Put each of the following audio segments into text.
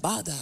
lambada.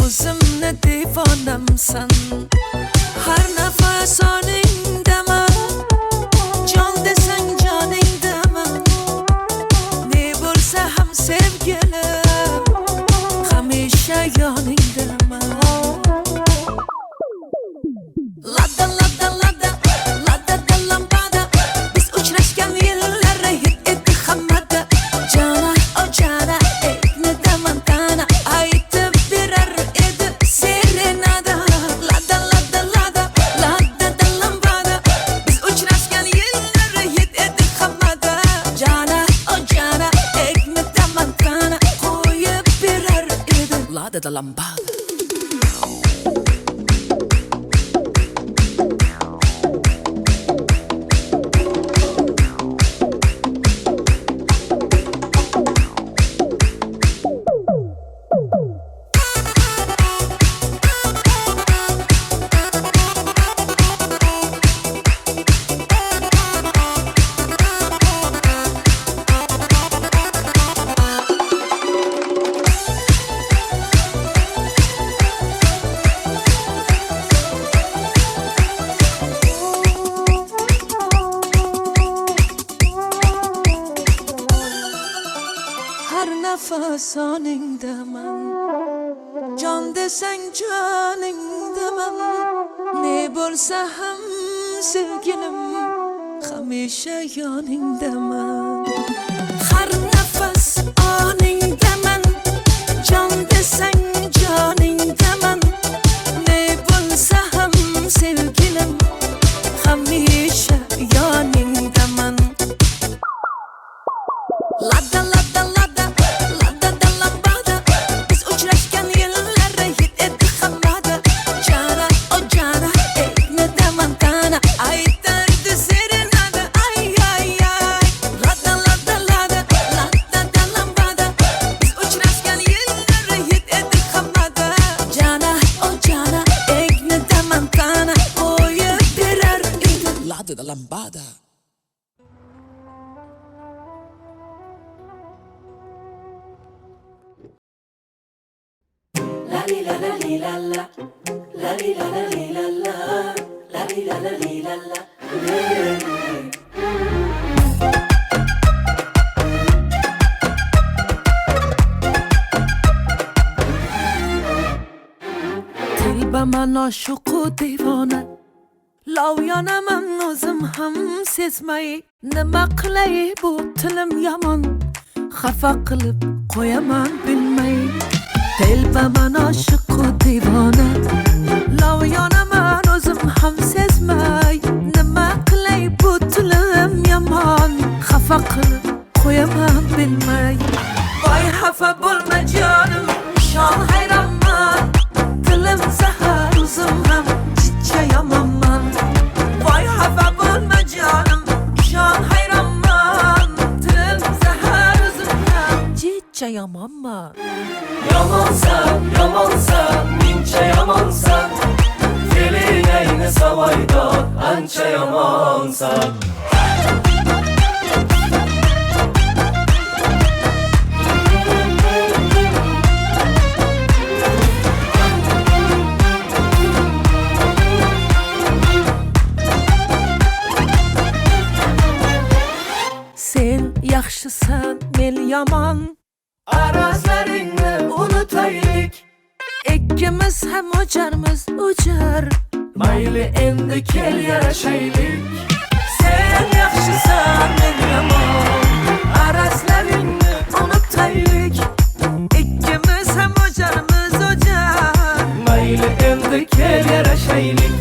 O'zimni devonamsan, har nafas oningdaman, jon desang joningdaman, ne bo'lsa ham sevgilim, hamisha yoningdaman. Lada lada lada lada da lambada, biz uchrashgan yillar hid edi hammada. Jana o jana ekni damantana aytib berar edi serenada. Lada lada lada lada da lambada, biz uchrashgan yillar hid edi hammada. Jana o jana ekni damantana qo'yib berar edi. Lada da lambada. Har nafas oningdaman, jon desang joningdaman, ne bo'lsa ham sevgilim, hamisha yoningdaman. Har nafas oningdaman, jon desang joningdaman, ne bo'lsa ham sevgilim, hamisha yoningdaman. Lada lada lada lada da lambada, biz uchrashgan yillar hid edi hammada. Jana o jana ekni damantana aytardi serenada. Ay ay ay. Lada lada lada lada da lambada, biz uchrashgan yillar hid edi hammada. Jana o jana ekni damantana qo'yib berar edi. Lada da lambada. La li la la li la la, la li la la li la la, la li la la li la la. Tilbaman oshiqu devona, lov yonaman o'zim ham sezmay. Nima qilay bu tilim yomon, xafa qilib qo'yaman bilmay. Telbaman oshiqu devona, lov yonaman o'zim ham sezmay. Nima qilay bu tilim yomon, xafa qilib qo'yaman bilmay. Voy xafa bo'lma jonim, shon hayronman, tilim zahar o'zim ham jidcha yomonman. Voy xafa bo'lma jonim, shon hayronman, tilim zahar o'zim ham jidcha yomonman. Yomonsan, yomonsan, mincha yomonsan, fe'ling ayni savoydor, ancha yomonsan. Sen yaxshisan, men yomon, Arazlaringni unutaylik, ikkimiz ham o'jarmiz, o'jar. mayli endi kel yarashaylik. Sen yaxshisan, men yomon, arazlaringni unutaylik, ikkimiz ham o'jarmiz, o'jar. Mayli endi kel yarashaylik.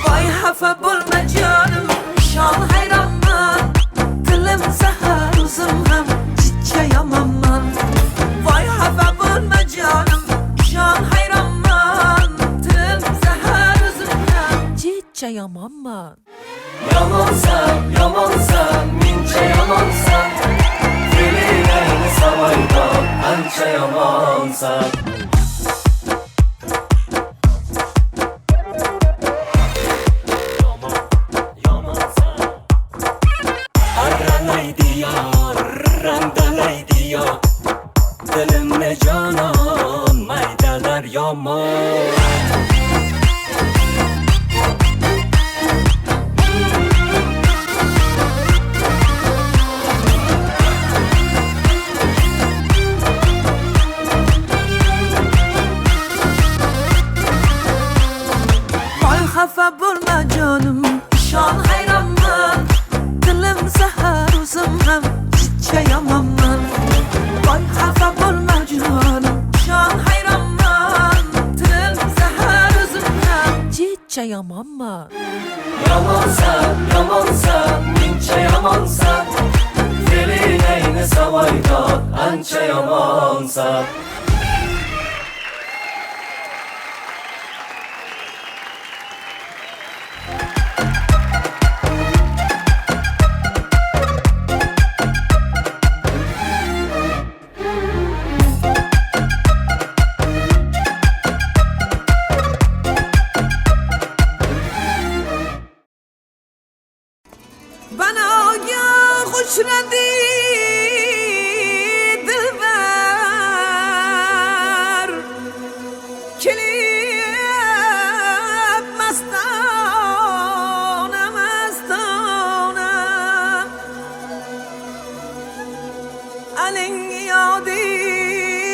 Voy xafa bo'lma jonim, shon hayron yomonman. Yamonsan, yamonsan, mincha yamonsan. Fe'lingni savoydan ancha yamonsan. Arranaydi yor, randalaydi yor. Dilimni jonon maydalar yomon. Xafa bo'lma jonim, ishon hayronman. Dilim zahar, o'zim ham jichcha yomonman. Voy xafa bo'lma jonim, ishon hayronman. Dilim zahar, o'zim ham jichcha yomonman. Yamonsan, yamonsan, mincha yamonsan. Fe'lingni savoydan ancha yamonsan. Bana gah uçradı dilber, kelib mastona mastona, aling yodini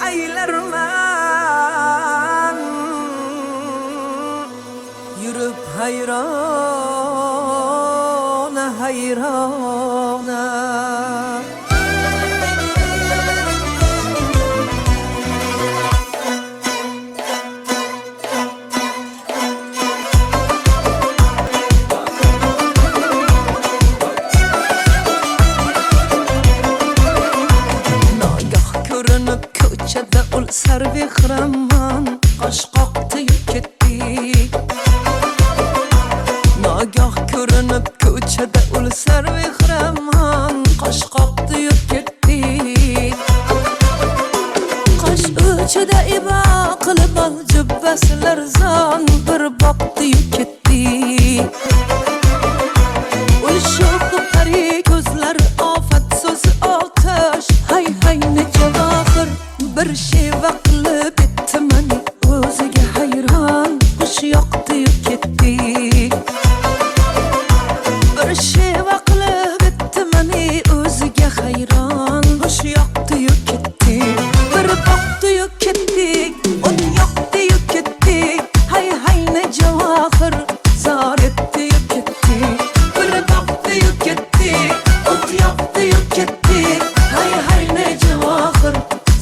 aylarman, yürüp hayrona hayrona. Nagah ko'rinib ko'chada ul sarvehraman, qosh qoqtiyib ketdi. Nagah ko'rinib ko'chada ul sarvehraman, qosh qoqtiyib ketdi. Qosh uchida ibo qilib ol jubbasilar zon, bir boqtiyib ketdi. Ul sho'xi pari ko'zlar ofat so'zi otash, hay hay ne javohir bir sheva qilib etdi mani o'ziga hayron. Xush yoqtiyib ketdi. Bir sheva qilib etdi mani o'ziga hayron. Xush yoqtiyib ketdi. Bir boqtiyib ketdi, o't yoqtiyib ketdi. Hay hay ne javohir zor etdiyib ketdi. Bir boqtiyib ketdi, o't yoqtiyib ketdi. Hay hay ne javohir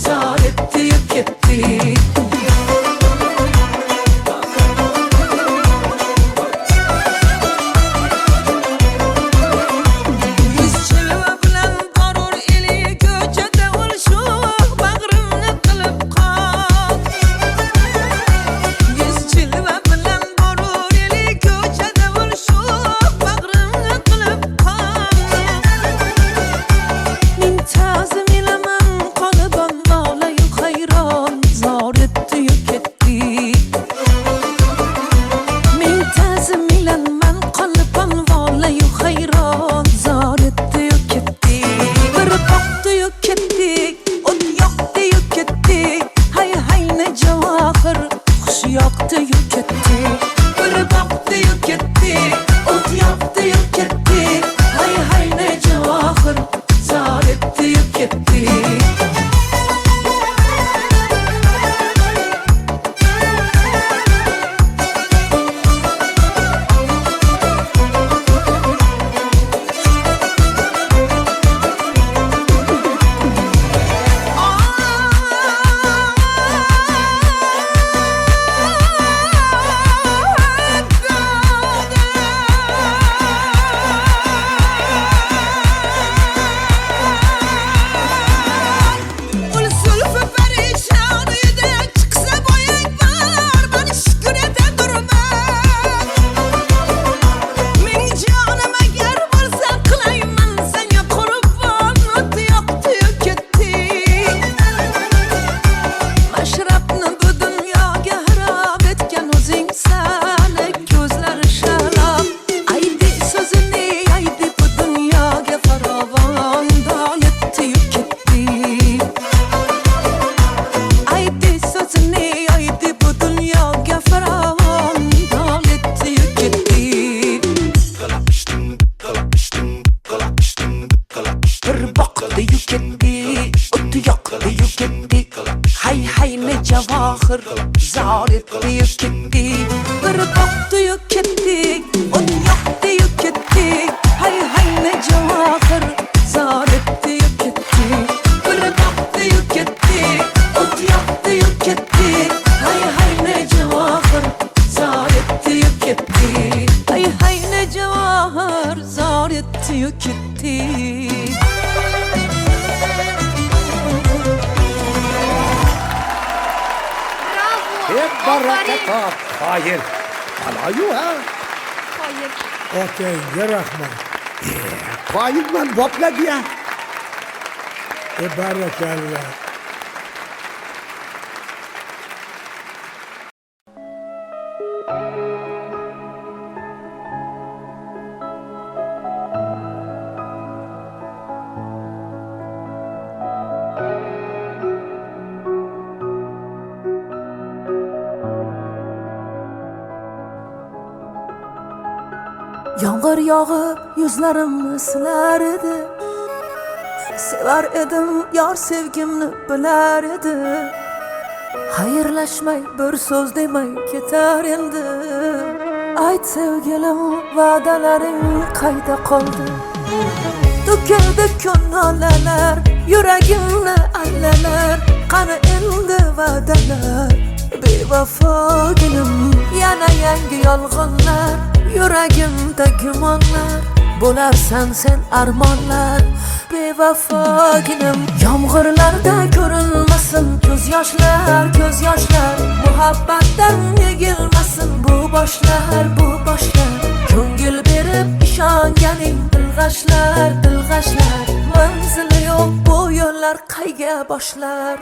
zor etdiyib ketdi. Chilva bilan borur eli ko'chada ul sho'x bag'rimni qilib qol. Chilva bilan borur eli ko'chada ul sho'x bag'rimni qilib qol. Min ta'zim ilaman qolibon mavlayu hayron, zor etdi hay hay ne cevahir zar etdi ketdi bir topdi ketdi on yoqdi ketdi hay hay ne cevahir zar etdi ketdi bir topdi ketdi on yoqdi ketdi hay hay ne cevahir zar etdi ketdi hay hay ne cevahir zar etdi ketdi. Hep baraka. Hayır. Alayu ha. Hayır. Okey, yarahman. Hayır man, bopla diye. Barakallah. Yağmur yağıp yüzlerimni siler edi. Sever edim yar sevgimni bilar edi. Hayırlaşmay bir söz demay ketar endi. Ayt sevgilim va'dalaring qayda qoldi. To'kildi ko'ngillar yuragimni allalar qani endi va'dalar bevafo gulim yana yangi yolg'onlar yuragimda gumonlar bo'larsan sen armonlar bevafo gulim yomg'irlarda ko'rinmasin ko'z yoshlar muhabbatdan yegilmasin bu boshlar ko'ngil berib ishonganing dilg'ashlar manzili yo'q bu yo'llar qayga boshlar.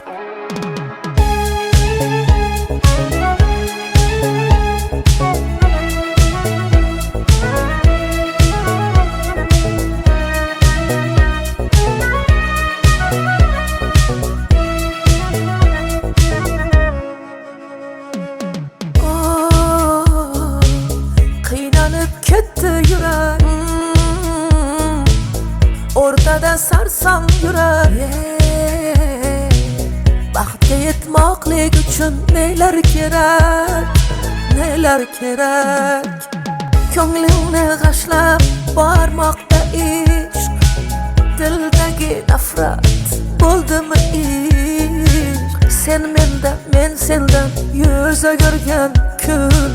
Ortada sarsam yurak Baxtga yetmoqlik uchun nelar kerak Ko'nglingni g'ashlab bormoqda ishq Dildagi nafrat bo'ldimi ishq Sen mendan men sendan yuz o'girgan kun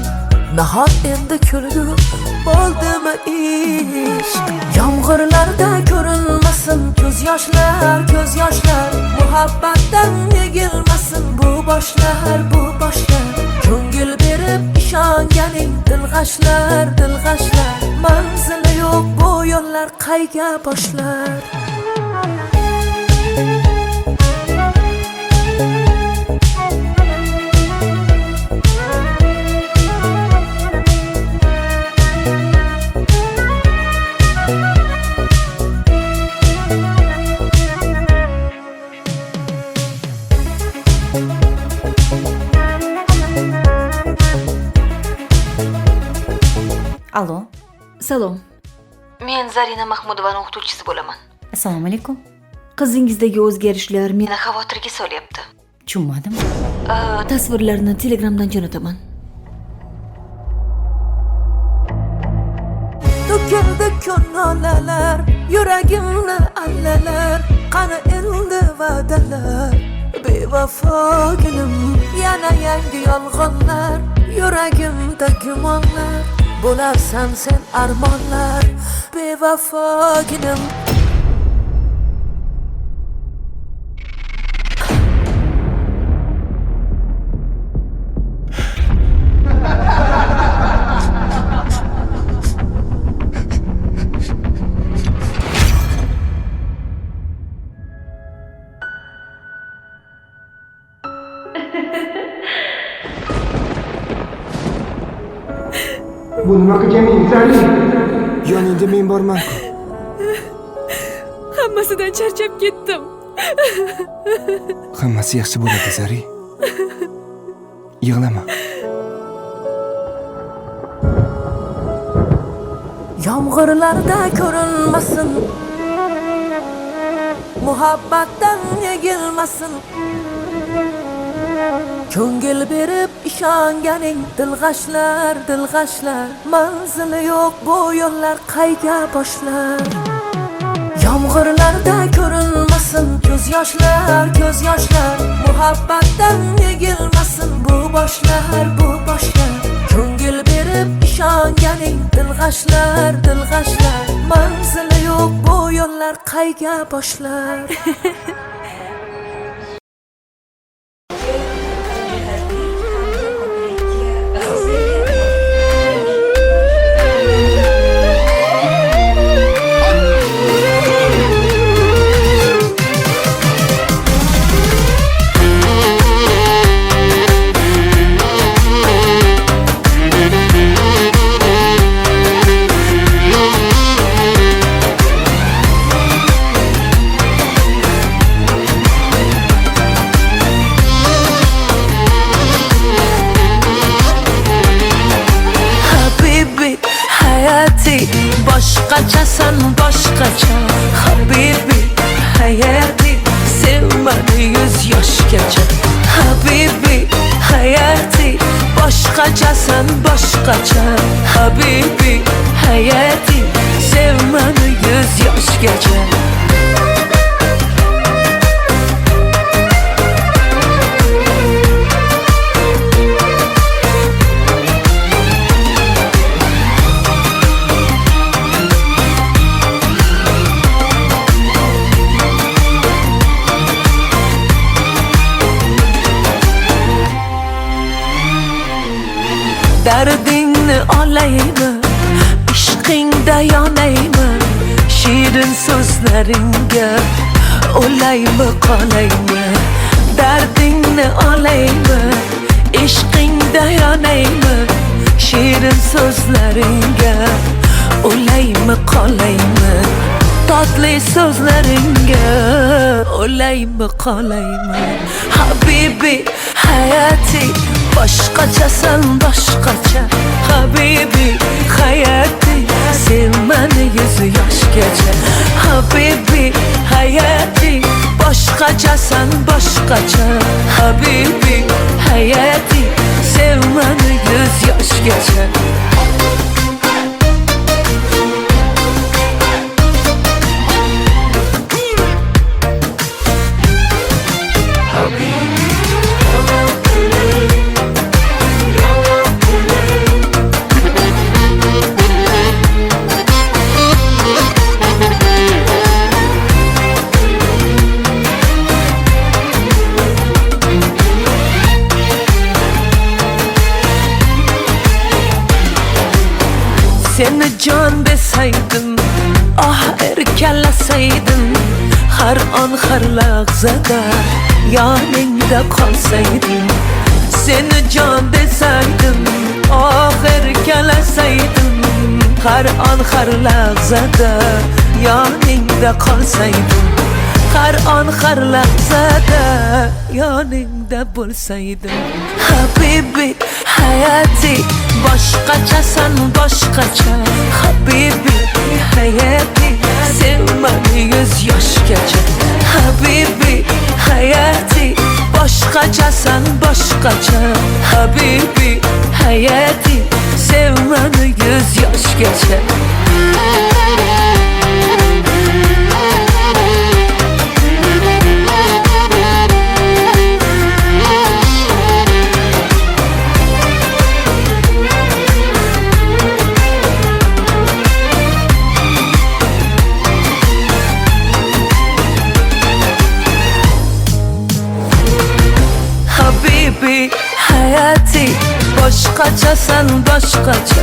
Nahot endi kulgu bo'ldimi ishq Yomg'irlarda ko'rinmasin ko'z yoshlar muhabbatdan yegilmasin bu boshlar ko'ngil berib ishonganing dilg'ashlar manzili yo'q bu yo'llar qayga boshlar. Alo. Salom. Men Zarina Mahmudovaning o'qituvchisi bo'laman. Assalomu alaykum. Qizingizdagi o'zgarishlar Meni xavotirga solyapti. tushunmadim. Tasvirlarni Telegramdan jo'nataman. To'kildi ko'ngillar yuragimni allalar qani endi va'dalar bevafo gulim yana yangi yolg'onlar yuragimda gumonlar bo'larsan sen armonlar bevafo gulim. Bu nima qilganing Zari? Yoningda men borman-ku. Hammasidan charchab ketdim. Hammasi yaxshi bo'ladi, Zari. Yig'lama. Yomg'irlarda ko'rinmasin muhabbatdan yegilmasin Ko'ngil berib ishonganing dilg'ashlar, dilg'ashlar. Manzili yo'q bu yo'llar qayga boshlar? Yomg'irlarda ko'rinmasin ko'z yoshlar, ko'z yoshlar. Muhabbatdan egilmasin bu boshlar, bu boshlar. Ko'ngil berib ishonganing dilg'ashlar, dilg'ashlar. Manzili yo'q bu yo'llar qayga boshlar? Boshqachasan boshqacha Habibi hayati sevmadi 100 yoshgacha Habibi hayati boshqachasan boshqacha Habibi hayati sevmadi 100 yoshgacha Dardingni olaymi, ishqingda yonaymi, shirin so'zlaringga o'laymi qolaymi. Dardingni olaymi, ishqingda yonaymi, shirin so'zlaringga o'laymi qolaymi. Tatlı so'zlaringga o'laymi qolaymi. Habibi hayati boshqachasan boshqacha Habibi hayati sevmani 100 yoshgacha Habibi hayati boshqachasan boshqacha Habibi hayati sevmani 100 yoshgacha Seni can deseydim, ah erkelaseydim Her an her lahzada yanında kalsaydım Seni can deseydim, ah erkelaseydim Her an her lahzada yanında kalsaydım Her an her lahzada yanında bulsaydım Habibi hayati boshqachasan boshqacha Habibi hayati sevmani 100 yoshgacha Habibi hayati boshqachasan boshqacha Habibi hayati sevmani 100 yoshgacha Habibi hayati boshqachasan boshqacha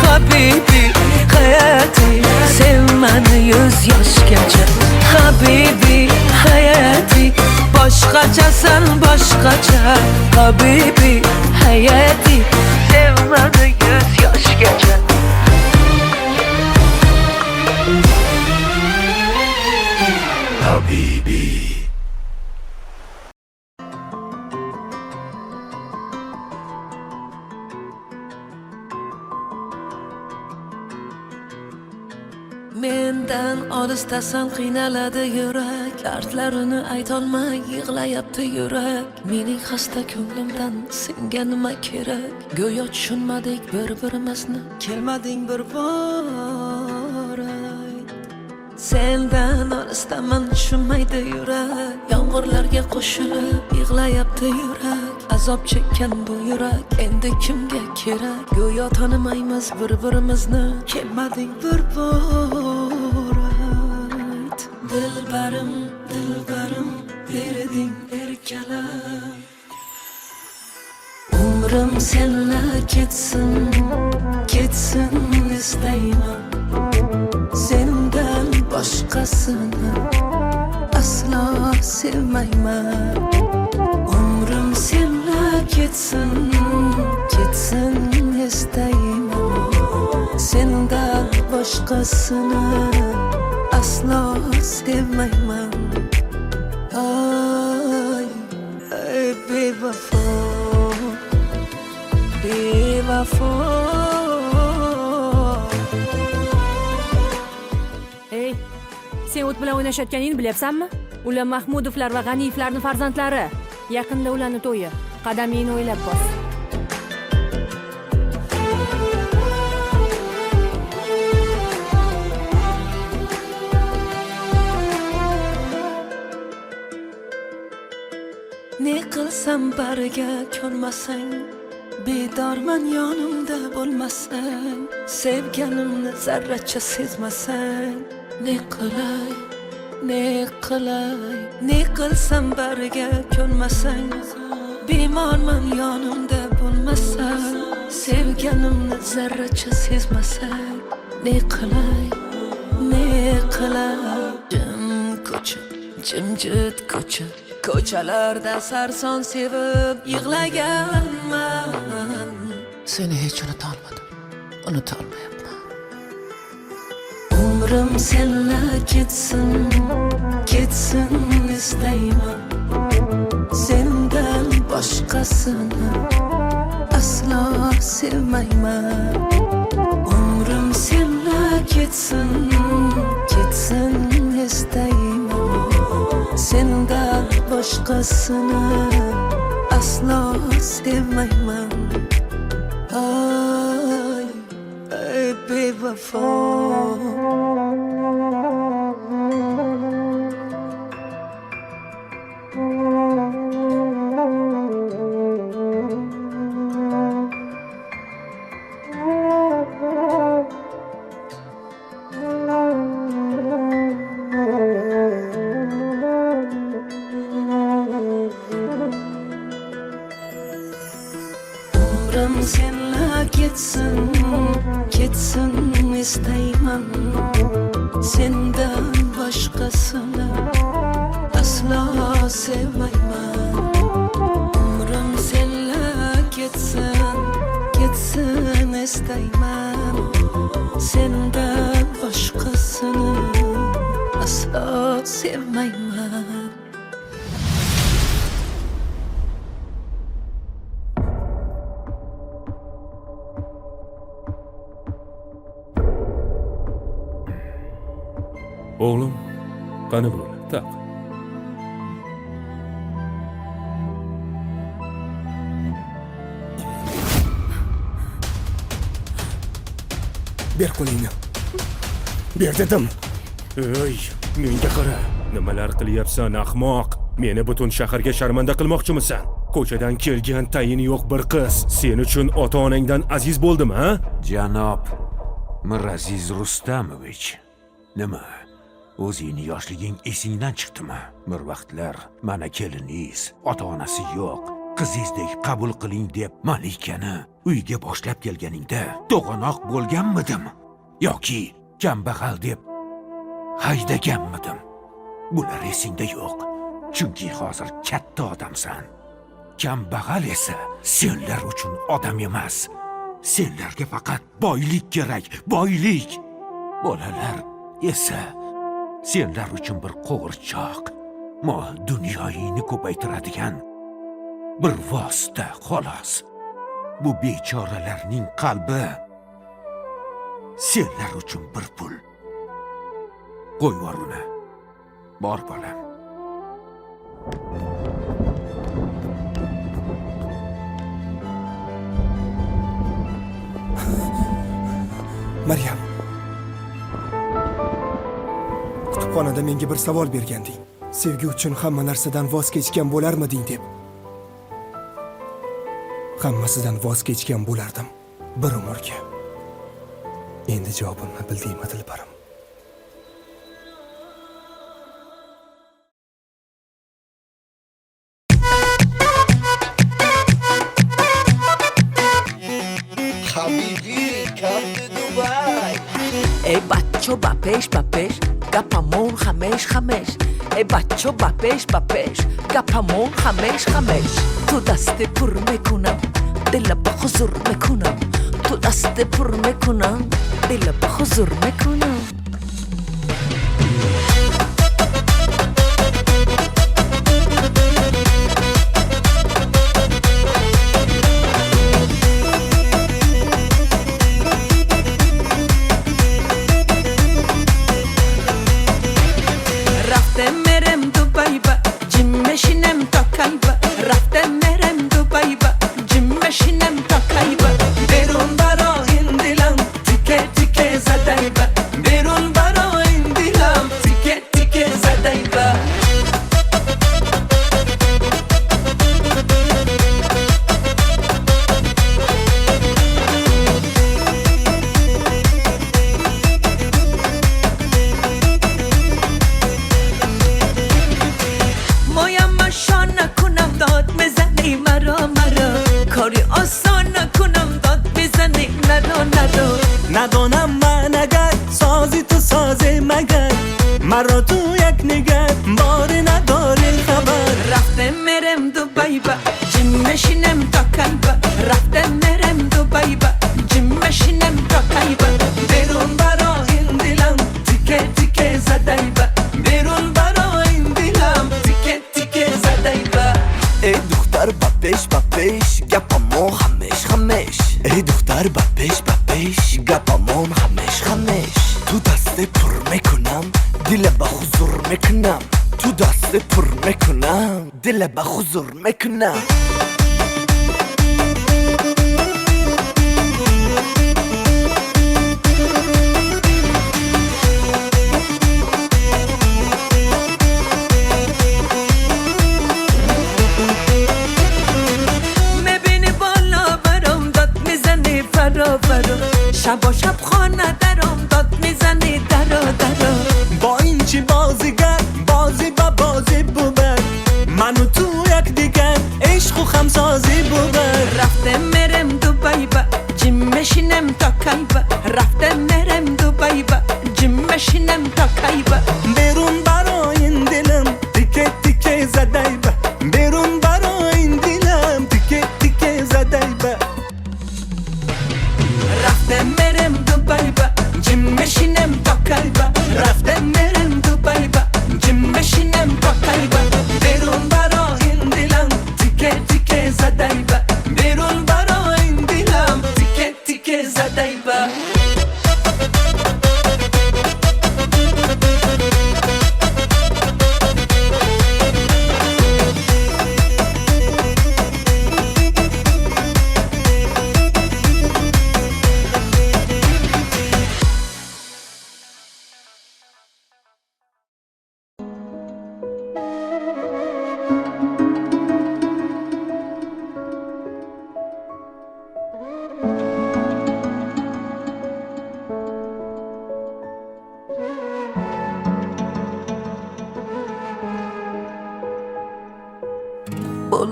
Habibi hayati sevmani 100 yoshgacha Habibi hayati boshqachasan boshqacha Habibi hayati sevmani 100 yoshgacha Habibi mendan olisdasan qiynaladi yurak dardlarini aytolmay yig'layapti yurak mening xasta ko'nglimdan senga nima kerak go'yo tushunmadik bir-birimizni kelmading bir bor sendan olisdaman tushunmaydi yurak yomg'irlarga qo'shilib yig'layapti yurak azob chekkan bu yurak endi kimga kerak go'yo tanimaymiz bir-birimizni kelmading bir bor dilbarim dilbarim berding erkalam umrim senla ketsin ketsin istayman sendan boshqasini aslo sevmayman umrim senla ketsin ketsin istayman sendan boshqasini aslo sevmayman ay ay bevafo bevafo Ey, sen o't bilan o'ynashayotganingni bilyapsanmi? Ular Mahmudovlar va G'aniyevlarning farzandlari. Yaqinda ularning to'yi. Qadamingni o'ylab bos. Ne qilsam bariga ko'nmasang bedorman yonimda bo'lmasang sevganimni zarracha sezmasang ne qilay ne qilay ne qilsam bariga ko'nmasang bemorman yonimda bo'lmasang sevganimni zarracha sezmasang ne qilay ne qilay jim ko'cha jimjit ko'cha ko'chalarda sarson sevib yig'laganman seni hech unutolmayapman umrim senla ketsin ketsin istayman sendan boshqasini aslo sevmayman umrim senla ketsin ketsin istayman sendan boshqasini aslo sevmayman ay ay bevafo umrim senla ketsin ketsin istayman sendan boshqasini aslo sevmayman umrim senla ketsin ketsin istayman sendan boshqasini aslo sevmayman Oğlum, qani bo'ladi, taq. Ber qo'lingni. Ber dedim. Ey, menga qara. Nimalar qilyapsan, ahmoq? Meni butun shaharga sharmanda qilmoqchimisan? Ko'chadan kelgan tayini yo'q bir qiz sen uchun ota-onangdan aziz bo'ldimi, ha? Janob Miraziz Rustamovich, nima? O'zingni yoshliging esingdan chiqdimi? Bir vaqtlar mana keliningiz, ota-onasi yo'q, qizingizdek qabul qiling deb Malikani uyga boshlab kelganingda to'g'anoq bo'lganmidim yoki kambag'al deb haydaganmidim? Bular esingda yo'q. Chunki hozir katta odamsan. Kambag'al esa senlar uchun odam emas. Senlarga faqat boylik kerak, boylik. Bolalar esa senlar uchun bir qo'g'irchoq, mol dunyoyingni ko'paytiradigan bir vosita xolos. Bu bechoralarning qalbi senlar uchun bir pul, Qo'y bor uni. Bor bolam. Maryam. Kutubxonada menga bir savol berganding. Sevgi uchun hamma narsadan voz kechgan bo'larmiding deb. Hammasidan voz kechgan bo'lardim bir umrga. Endi javobimni bildingmi Dilbarim? ای بچه با پیش گپمون خمش ای بچه با پیش گپمون خمش تو دست پر میکنم دل با حضور میکنم تو دست پر میکنم دل با حضور میکنم ندانم من اگر سازی تو سازه مگر مرا تو یک نگر باری نداری خبر رفته مرم دوبای با جیم مشینم تا کایبا رفته مرم دوبای با جیم مشینم تا کایبا بیرون برا این دلم تیکه تیکه زدای با بیرون برا این دلم تیکه تیکه زدای با ای دختر با پیش گپمون خمش ای دختر با پیش گپمون خمش تو دست پر میکنم دل با حضور میکنم تو دست پر میکنم دل با حضور میکنم شب و شب خانه درم داد میزنی درا با این چی بازیگر بازی با بازی بود منو تو یک دیگر عشق و خمسازی بود رفته مرم دوبای با جیم مشینم تا کایبا رفته مرم دوبای با جیم مشینم تا کایبا بیرون برا این دلم تیکه تیکه زدای با بیرون برا این دلم تیکه تیکه زدای با رفته مرم دوبای با جیم مشینم تا کایبا رفته مرم دوبای با جیم مشینم تا کایبا بیرون برا این دلم تیکه تیکه زدای با بیرون برا این دلم تیکه تیکه زدای با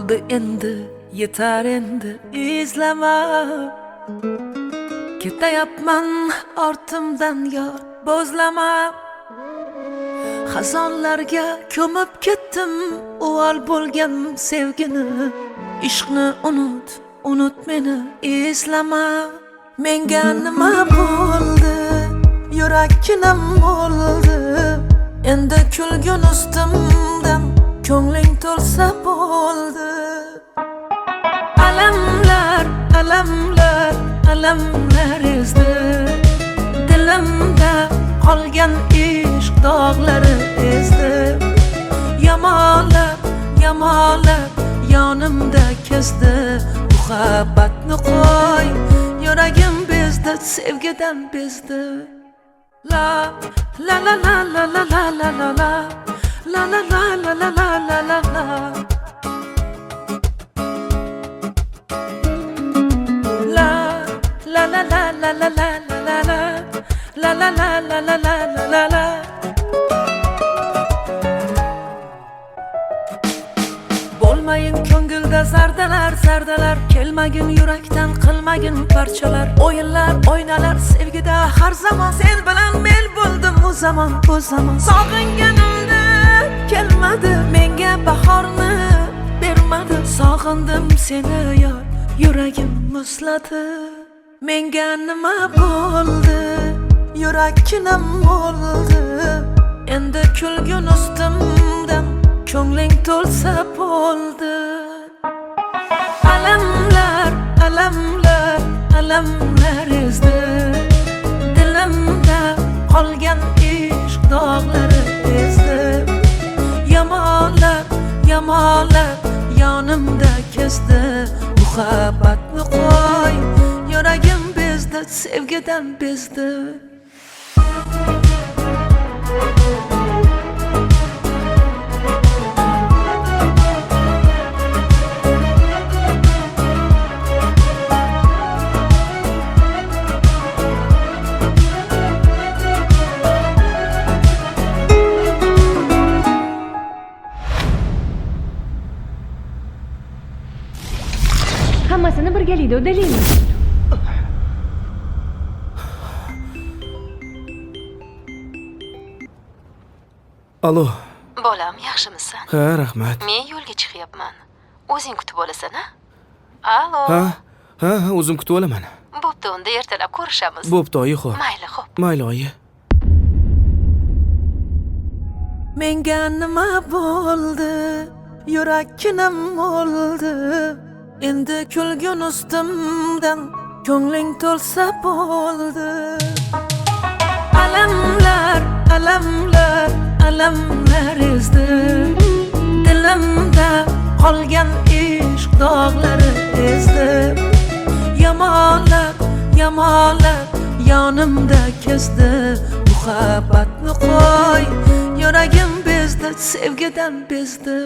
bo'ldi endi yetar endi izlama ketayapman ortimdan yor bo'zlama xazonlarga ko'mib ketdim uvol bo'lgan sevgini ishqni unut meni eslama menga nima bo'ldi yurakkinam bo'ldi endi kulgun ustimdan ko'ngling to'lsa bo'ldi alamlar ezdi dilimda qolgan ishq dağları ezdim. Yamalab, yamalab yonimda kezdi. Muhabbatni qo'y, yuragim bezdi, sevgidan bezdi. La la la la la la la la la la la la la la la la la la la. La la la la la la la la la la la la la la la la la la. Bo'lmayin ko'ngilda zardalar, zardalar, kelmagin yurakdan, qilmagin parchalar. O'yinlar, o'ynalar sevgida har zamon, sen bilan men bo'ldim u zamon, bu zamon. Sog'inganimda kelmadi, menga bahorni bermadi. Sog'indim seni yor, yuragim muzladi. Menga nima bo'ldi? Yurakkinam bo'ldi. Endi kulgin ustimdan, ko'ngling to'lsa bo'ldi. Alamlar, alamlar, alamlar ezdi. Dilimda qolgan ishq dog'lari ezdi. Yamalab, yamalab yonimda kezdi. Muhabbatni qo'y, yuragim bezdi, sevgidan bezdi. Hammasini birgalikda uddalaymiz. Alo. Bolam, yaxshimisan? Ha, rahmat. Men yo'lga chiqyapman. O'zing kutib olasan, a? Alo. Ha, o'zim kutib olaman. Bo'pti, unda ertalab ko'rishamiz. Bo'pti, oyi, xo'p. Mayli, xo'p. Mayli, oyi. Menga nima bo'ldi? Yurakkinam bo'ldi. Endi kulgin ustimdan, ko'ngling to'lsa bo'ldi. Alamlar, alamlar, alamlar ezdi. Dilimda qolgan ishq dog'lari ezdi. Yamalab, yamalab yonimda kezdi. Muhabbatni qo'y, yuragim bezdi, sevgidan bezdi.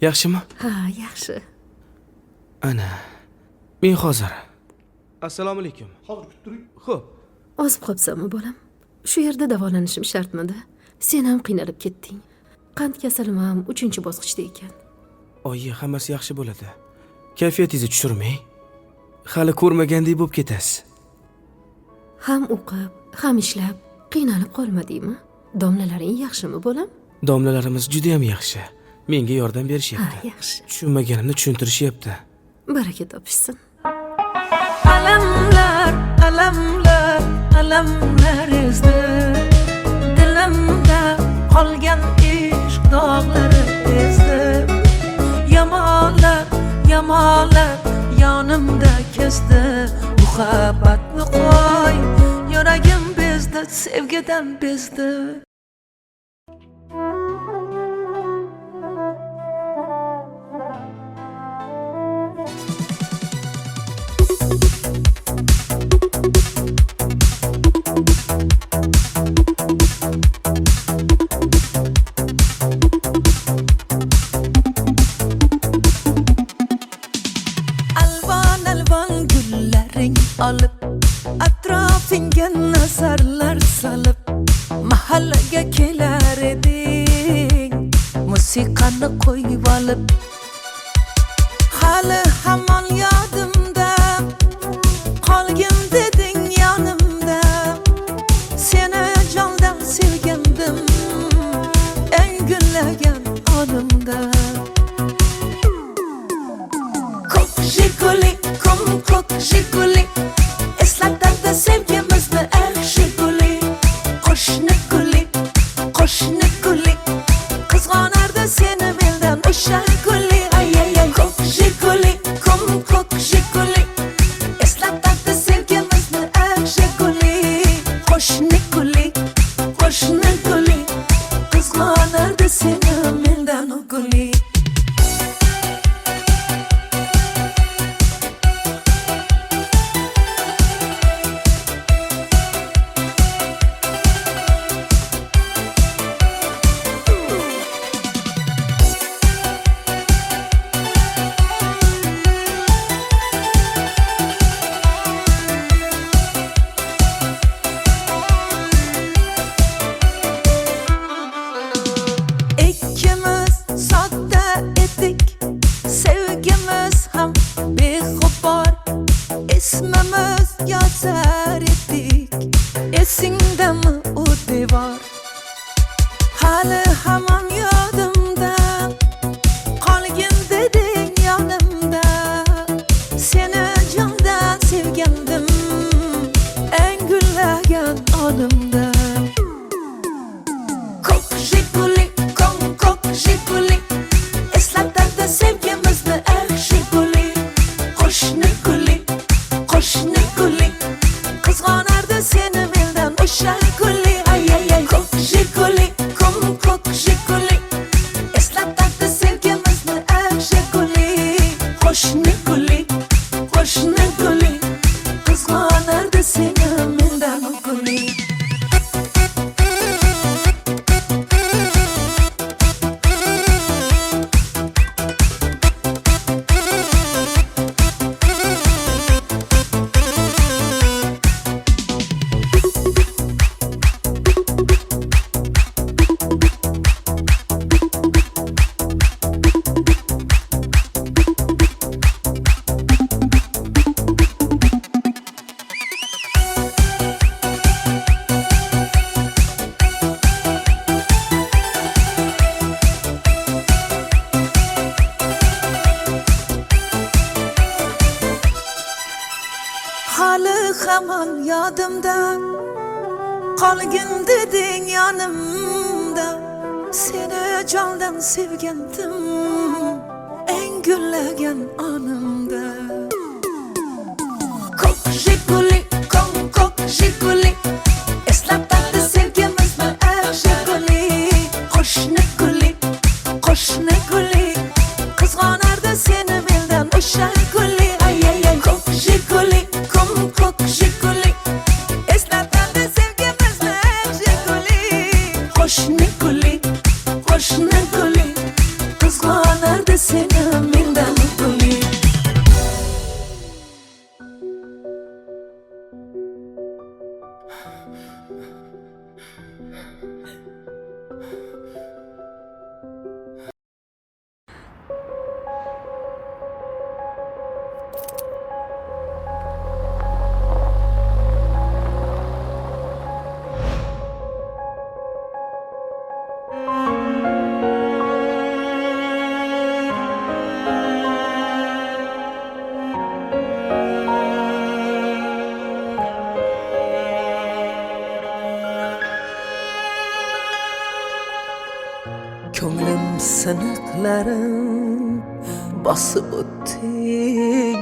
Yaxshimi? Ha, yaxshi. Ana. Men hozir. Assalomu alaykum. Hozir kutib turing. Xo'p. Ozib qolibsanmi bolam? Shu yerda davolanishim shartmidi? Sen ham qiynalib ketding. Qand kasalim ham 3-bosqichda ekan. Oyi, hammasi yaxshi bo'ladi. Kayfiyatingizni tushirmang. Hali ko'rmagandek bo'lib ketasiz. Ham o'qib, ham ishlab qiynalib qolmadingmi? Domlalaring yaxshimi bolam? Domlalarimiz juda ham yaxshi. Menga yordam Ha, berishyapti. yaxshi. Tushunmaganimni tushuntirishyapti. Baraka topishsin. Alamlar, alamlar, alamlar ezdi. Dilimda qolgan ishq dog'lari ezdi. Yamalab, yamalab yonimda kezdi. Muhabbatni qo'y, yuragim bezdi, sevgidan bezdi. Alvon alvon gullaring olib, atrofingga nazarlar solib, mahallaga kelar eding, musiqani qo'yib olib. Hali hamon yodimda, qolgin deding yonimda. Seni jondan sevgandim, eng gullagan onimda. Ko'k Jiguli, ko'k Jiguli, eslatadi sevgimizni eng Jiguli. Qo'shni guli, qizg'onardi seni mendan o'sha guli. Ay ay ay, ko'k Jiguli, ko'k seni mendan o'g'li. İkimiz sodda edik, sevgimiz ham beg'ubor, ismimiz yozar edik, esingdami u devor? Hali hamon yodimda, qolgin deding yonimda, seni jondan sevgandim, eng gullagan onimda. Ko'k Jiguli, ko'k Jiguli, eslatadi sevgimizni eng Jiguli. Qo'shni guli, qizg'onardi seni mendan o'sha guli. Ay ay ay, ko'k Jiguli, ko'k Jiguli, eslatadi sevgimizni eng Jiguli. Qo'shni guli, qizg'onardi seni mendan guli. Hali hamon yodimda, qolgin deding yonimda, seni jondan sevgandim, eng gullagan onimda. Ko'k Jiguli, eslatadi sevgimizni eng Jiguli. Qo'shni guli, qizg'onardi seni mendan o'sha guli. Ay ay ay, ko'k Jiguli, eslatadi sevgimizni eng Jiguli. Qo'shni guli, qizg'onardi seni mendan guli. Ko'nglim siniqlarim bosib o'tding,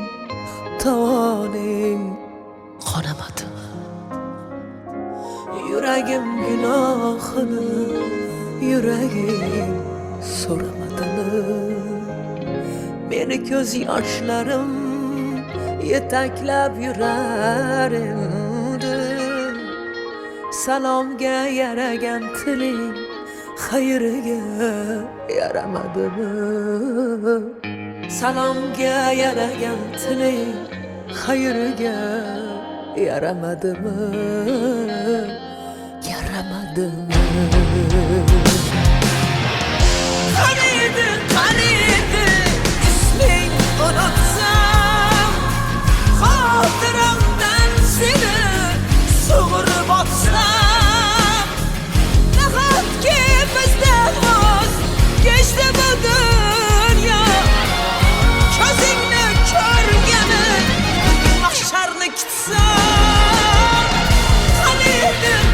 tovoning qonamadimi? Yuragim gunohini, yuragim so'ramadimi? Meni ko'z yoshlarim yetaklab yurar endi, salomga yaragan tiling xayriga yaramadimi? Salomga yaragan tiling xayriga yaramadimi? Yaramadimi? Qaniydi isming unutsam, xotiramdan seni sug'urib otsam, nahotki bizdan voz kechdi bu dunyo, ko'zingni ko'rgani mahsharni kitsam.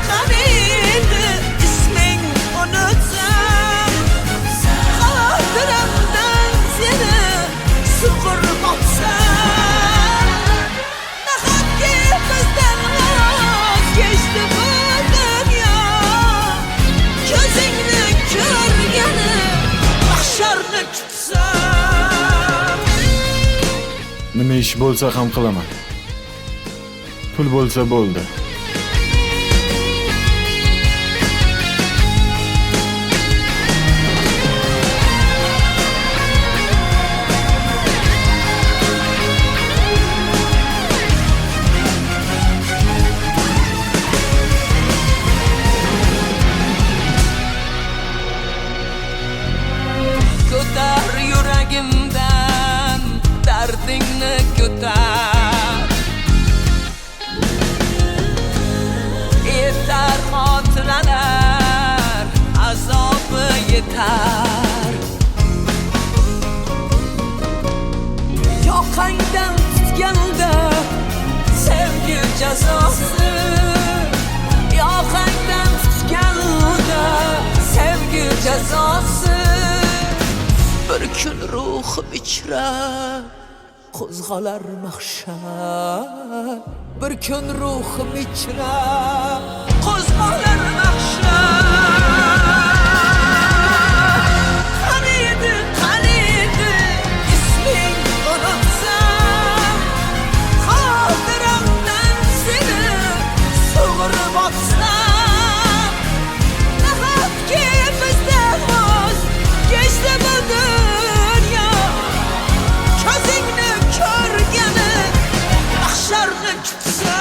Qaniydi isming unutsam, xotiramdan seni sug'urib Nima ish bo'lsa ham qilaman. Pul bo'lsa bo'ldi. Ko'tar yuragimdan dardingni ko'tar. Yetar xotiralar, azobi yetar. Yoqangdan tutganda sevgi jazosi. Yoqangdan tutganda sevgi jazosi. Bir kun ruhim ichra qo'zg'alar mahshar. Bir kun ruhim ichra qo'zg'alar mahshar. Qaniydi isming unutsam, xotiramdan seni sug'urib otsam. Nahotki bizdan voz kechdi bu dunyo, ko'zingni ko'rgani mahsharni kutsam.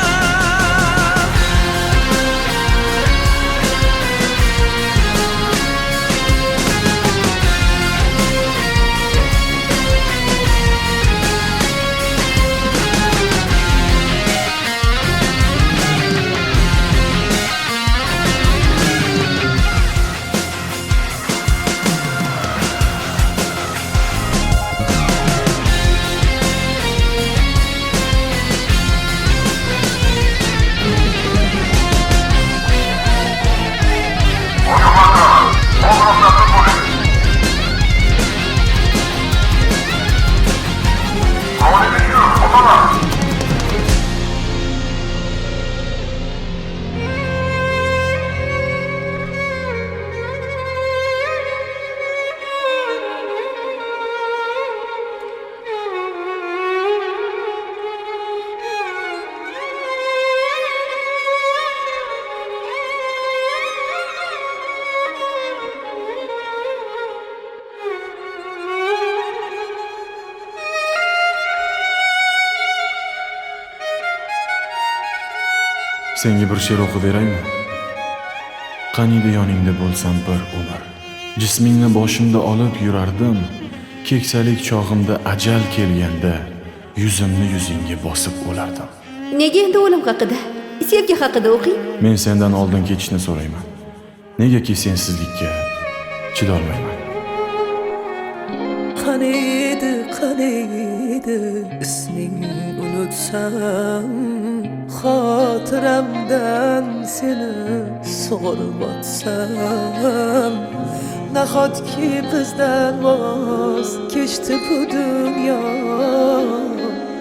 Senga bir she'r o'qib beraymi? Qaniydi yoningda bo'lsam bir umr. Jismingni boshimda olib yurardim. Keksalik chog'imda ajal kelganda yuzimni yuzingga bosib o'lardim. Nega endi o'lim haqida, sevgi haqida o'qing? Men sendan oldin ketishni so'rayman. Negaki sensizlikka chidolmayman. Qaniydi isming unutsam, xotiramdan seni sug'urib otsam. Nahotki bizdan voz kechdi bu dunyo,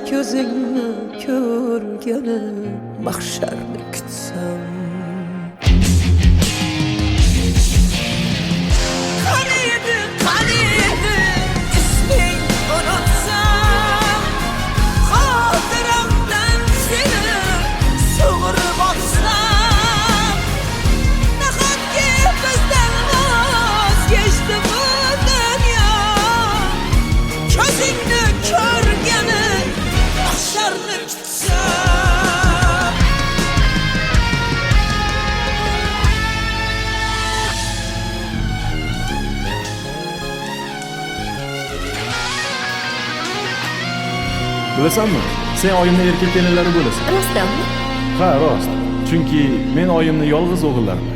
ko'zingni ko'rgani mahsharni kutsam. Qaniydi isming unutsam, xotiramdan seni sug'urib otsam. Nahotki bizdan voz kechdi bu dunyo, ko'zingni ko'rgani mahsharni kutsam. Bilasanmi? Sen oyimni erkak kelinlari bo'lasan. Rostdanmi? Ha, rost. Chunki men oyimni yolg'iz o'g'illarman.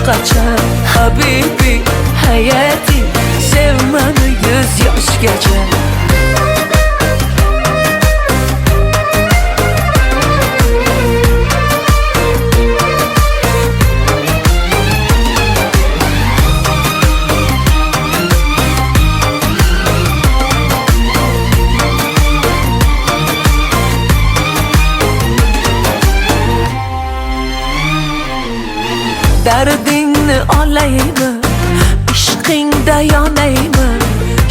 boshqacha habibi hayati sevmani 100 yoshgacha Dardingni olaymi, ishqingda yonaymi,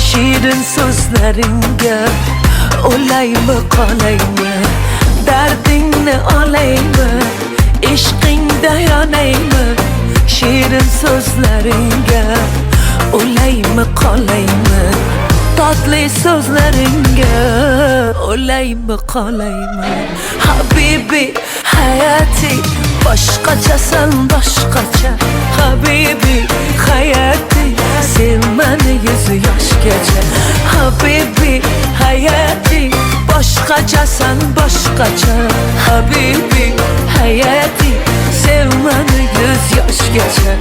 shirin so'zlaringga o'laymi qolaymi. Dardingni olaymi, ishqingda yonaymi, shirin so'zlaringga o'laymi qolaymi. Tatlı so'zlaringga o'laymi qolaymi. Habibi hayati boshqachasan boshqacha habibi hayati sevmani 100 yoshgacha habibi hayati boshqachasan boshqacha habibi hayati sevmani 100 yoshgacha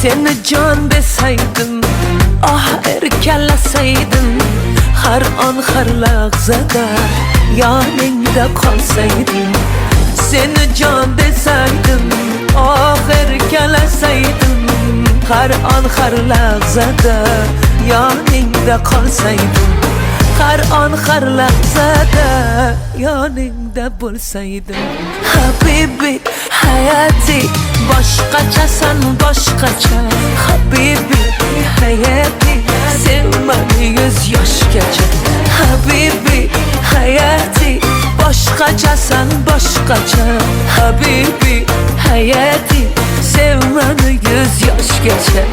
Seni can deseydim, ah erkelaseydim Her an her lahzada yanında kalsaydım Seni can deseydim, ah erkelaseydim Her an her lahzada yanında kalsaydım Her an her lahzada yanında bulsaydım Habibi hayati boshqachasan boshqacha habibi hayati sevmani 100 yoshgacha habibi hayati boshqachasan boshqacha habibi hayati sevmani 100 yoshgacha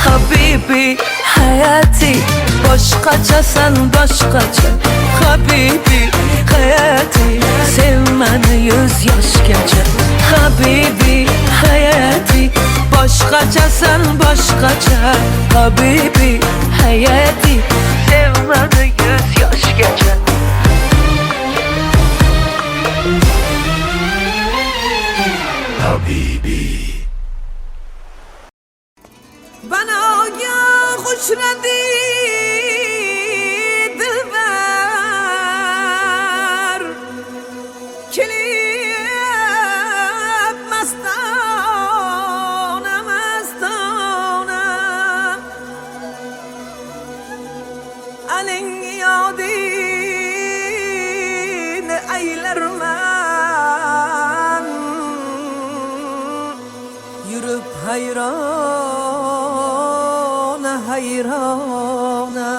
Habibi hayati boshqachasan boshqacha habibi hayati sevmani 100 yoshgacha habibi hayati boshqachasan boshqacha habibi hayati sevmani 100 yoshgacha Habibi Bana ya خوشندی دلبر کلیم مستانه مستانه الین یادین eyler من yürüp hayrana hayrana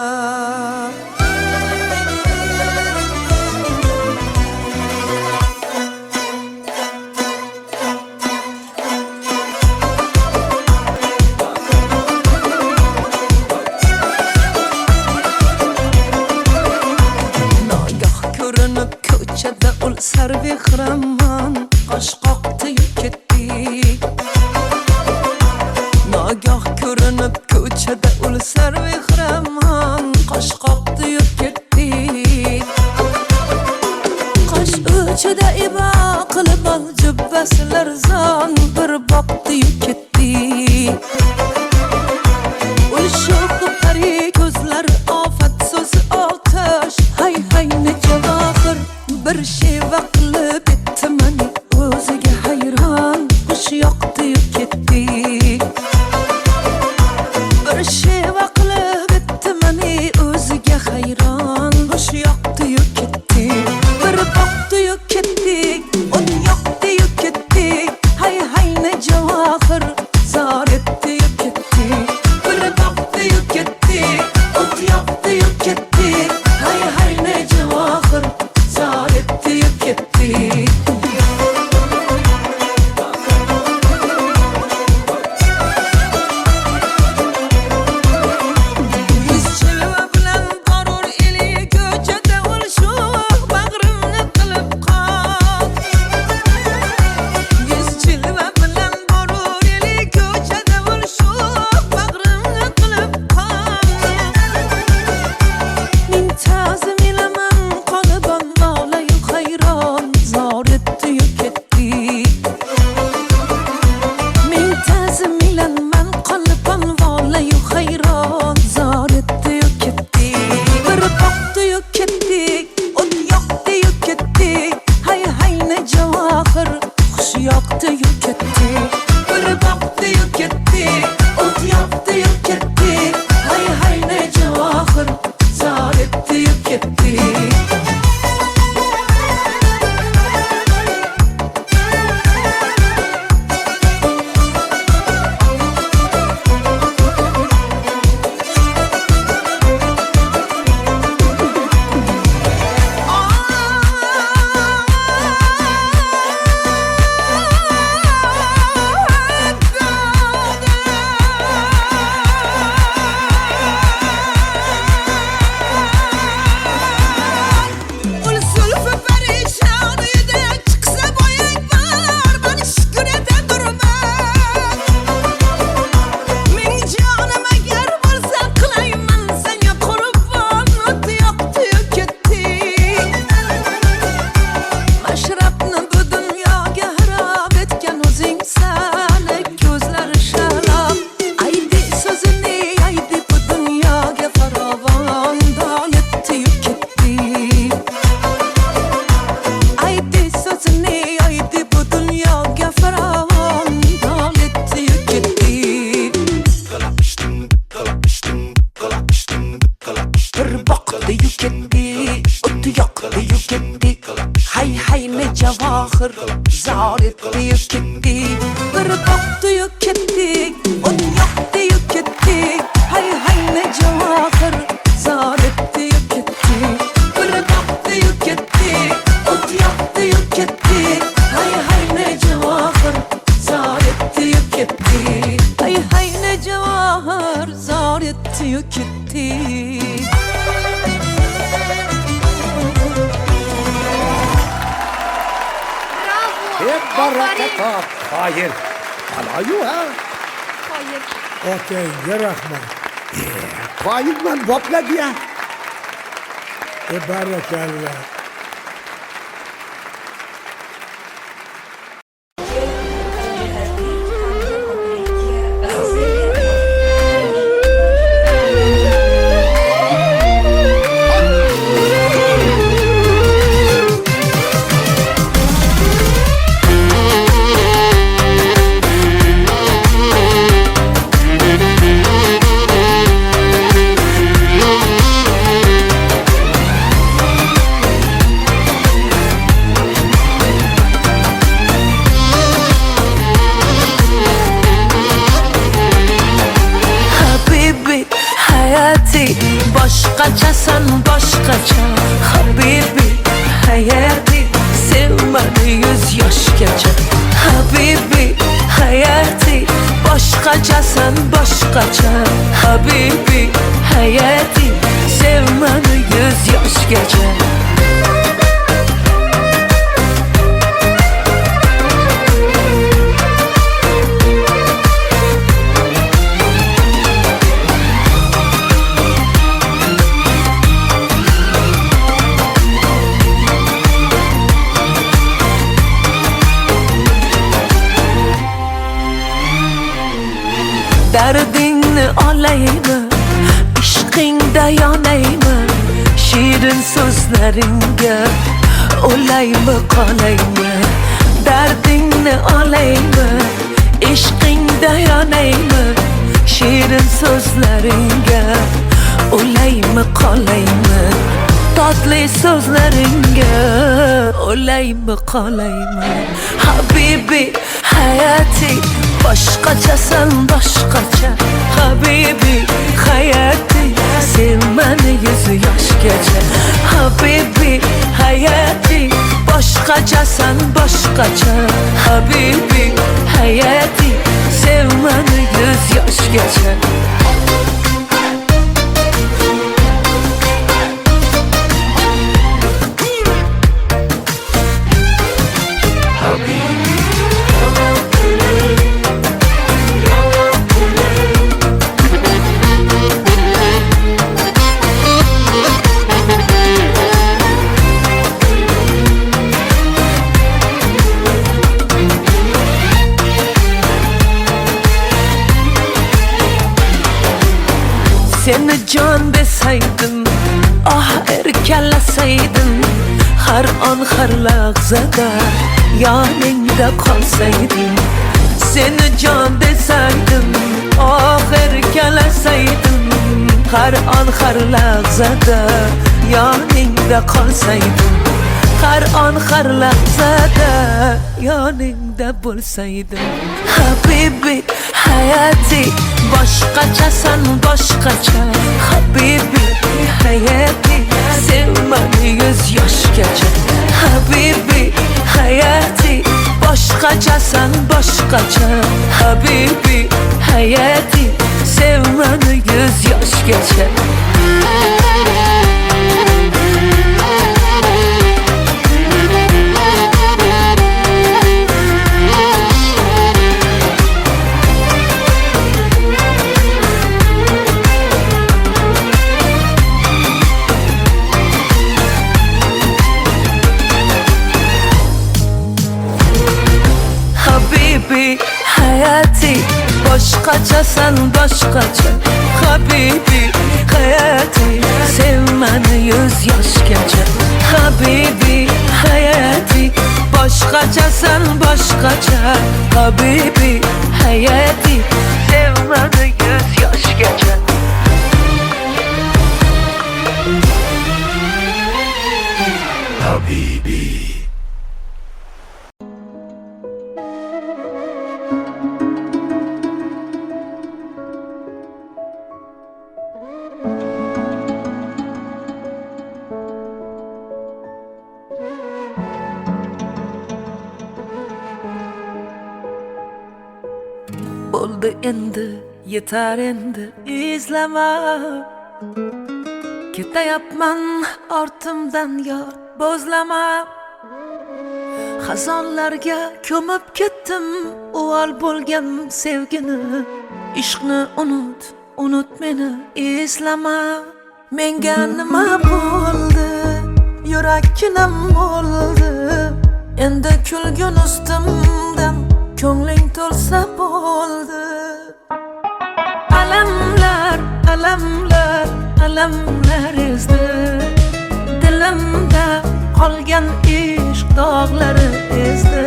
Nagah görünüp köçede ul servi hıraman Qaş qoqtıyıp ketdi Nagah görünüp köçede ul servi hıraman Qaş qoqtıyıp ketdi Qaş öçede iba qilib al cübbəsilər zan Bir boqtıyıp ketdi Ul şoqı pari gözler afet söz ateş Hay hay nece vaqır bir şey vaqilib etdi mani O'ziga hayron qush yoqtıyıp ketdi Bir şey vaqilib etdi mani O'ziga hayron yaxshi yoqdi-yu ketdi. Bir boqdi-yu ketdi, o't yoqdi-yu ketdi. Hay hay ne javohir, zor etdi-yu ketdi. Hep barakat. Hayır. Alayu ha. Hayır. Otangga rahmat. Qoyilman boplaga ya. Barakallah. Boshqachasan boshqacha Habibi hayati sevmadi 100 yoshgacha Habibi hayati boshqachasan boshqacha Habibi hayati sevmadi 100 yoshgacha Dardingni olaymi, ishqingda yonaymi, shirin so'zlaringga o'laymi qolaymi. Dardingni olaymi, ishqingda yonaymi, shirin so'zlaringga o'laymi qolaymi. Tatli so'zlaringga o'laymi qolaymi. Habibi hayati boshqachasan boshqacha Habibi hayati sevmani 100 yoshgacha Habibi hayati boshqachasan boshqacha Habibi hayati sevmani 100 yoshgacha Seni can deseydim, ah erkelaseydim har on har lahzada yoningda qolsaydim, seni jon desaydim, oxir kelasaydim, har on har lahzada yoningda qolsaydim, har on har lahzada yoningda bo'lsaydim. Habibi hayati boshqachasan boshqacha, habibi hayati sen meni 100 yoshgacha, habibi hayati boshqachasan boshqacha, habibi hayati sen meni 100 yoshgacha. Habibi hayati boshqachasan boshqacha, habibi hayati sen meni 100 yoshgacha, habibi hayati boshqachasan boshqacha, habibi hayati sen meni 100 yoshgacha. Habibi. Bo'ldi endi, yetar endi izlama, ketayapman ortimdan yor bo'zlama, xazonlarga ko'mib ketdim uvol bo'lgan sevgini, ishqni unut, unut meni eslama. Menga nima bo'ldi, yurakkinam bo'ldi, endi kulgun ustimdan ko'ngling to'lsa bo'ldi. Alamlar, alamlar, alamlar ezdi, dilimda qolgan ishq dog'lari ezdi.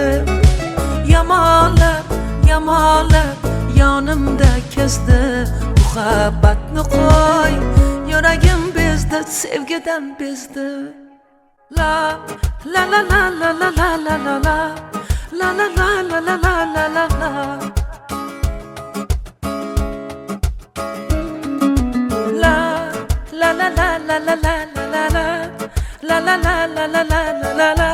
Yamalab, yamalab yonimda kezdi, muhabbatni qo'y, yuragim bezdi, sevgidan bezdi. La la la la la la la la la la la la la la la la la la la. La la la la la la la la la la la la la la la la la.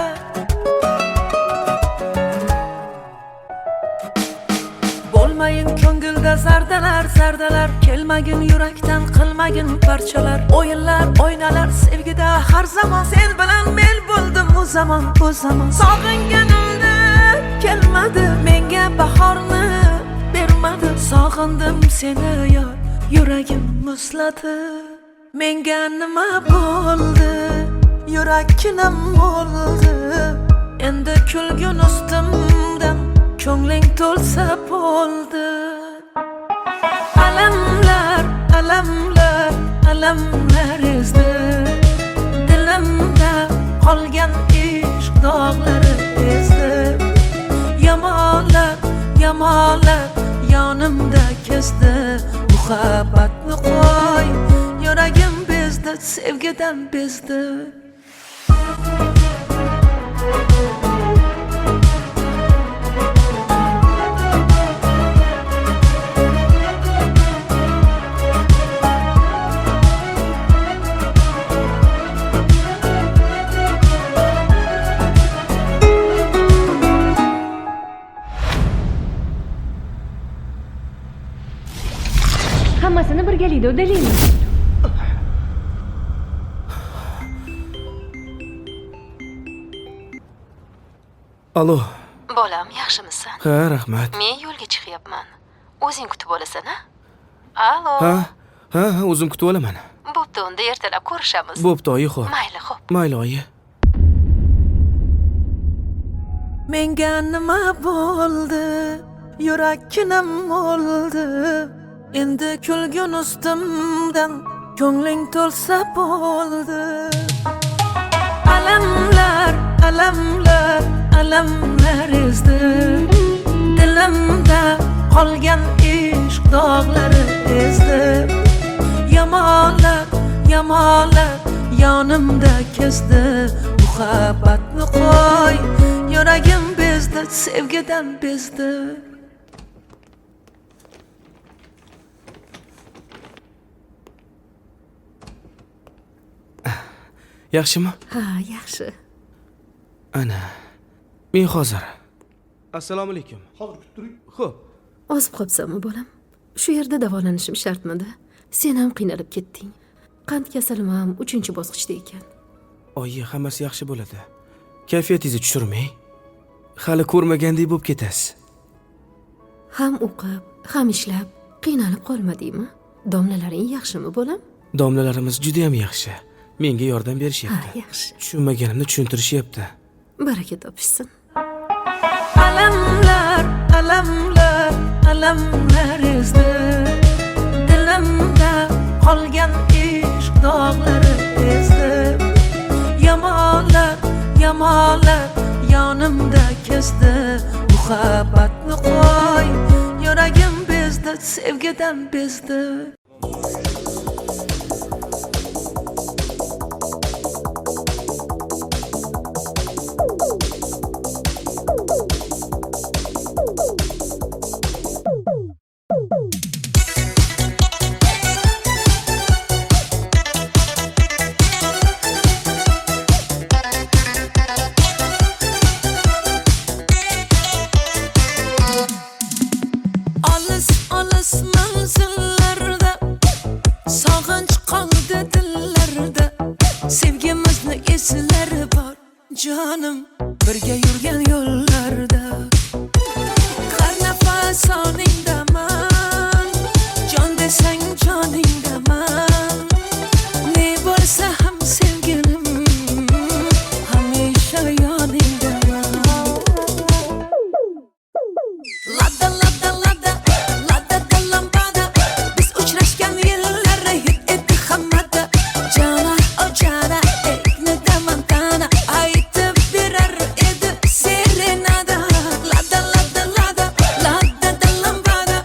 Bo'lmayin ko'ngilda zardalar, zardalar, kelmagin yurakdan, qilmagin parchalar, o'yinlar, o'ynalar sevgida har zamon, sen bilan men bo'ldim u zamon, bu zamon. Sog'inganimda kelmadi, menga bahorni bermadi, sog'indim seni yor, yuragim muzladi. Menga nima bo'ldi, yurakkinam bo'ldi, endi kulgun ustimdan ko'ngling to'lsa bo'ldi. Alamlar, alamlar, alamlar ezdi, dilimda qolgan ishq dog'lari ezdi. Yamalab, yamalab yonimda kezdi, muhabbatni qo'y, yuragim bezdi, sevgidan bezdi. Hammasini birgalikda uddalaymiz. Alo. Bolam, yaxshimisan? Ha, rahmat. Men yo'lga chiqyapman. O'zing kutib olasan-a? Alo. Ha, o'zim kutib olaman. Bo'pti, unda ertalab ko'rishamiz. Bo'pti, oyi, xo'p. Mayli, xo'p. Mayli, oyi. Menga nima bo'ldi, yurakkinam bo'ldi, endi kulgun ustimdan ko'ngling to'lsa bo'ldi. Alamlar, alamlar, alamlar ezdi dilimda qolgan ishq dog'lari ezdi Yamonlar, yamonlar yonimda kezdi Muhabbatni qo'y yuragim bezdi sevgidan bezdi Yaxshimi? Ha, yaxshi. Ana. Men hozir. Assalomu alaykum. Hozir kutib turing. Xo'p. Ozib qolsam bo'lam. Shu yerda davolanishim shartmidi? Sen ham qiynalib ketding. Qand kasalim ham 3-bosqichda ekan. Oyi, hammasi yaxshi bo'ladi. Kayfiyatingizni tushirmang. Hali ko'rmagandek bo'lib ketasiz. Ham o'qib, ham ishlab qiynalib qolmadingmi? Domlalaring yaxshimi bo'lam? Domlalarimiz juda ham yaxshi. Menga yordam Ha, berishyapti. yaxshi. Tushunmaganimni tushuntirishyapti. Baraka topishsin. Alamlar, alamlar, alamlar ezdi dilimda qolgan ishq dog'lari ezdi Yamonlar, yamonlar yonimda kezdi Muhabbatni qo'y yuragim bezdi sevgidan bezdi Olis, olis manzillarda sog'inch qoldi dillarda Sevgimizni eslari bor jonim birga yurgan yo'llarda Har nafas soningdaman jon desang joningdaman Ne bo'lsa ham sevgilim hamisha yoningdaman Lada, lada, lada, lada da lambada Biz uchrashgan yillar hit etdi hammada Jana, o jana, ekni da mantana Aytib berar edi serenada Lada, lada, lada, lada da lambada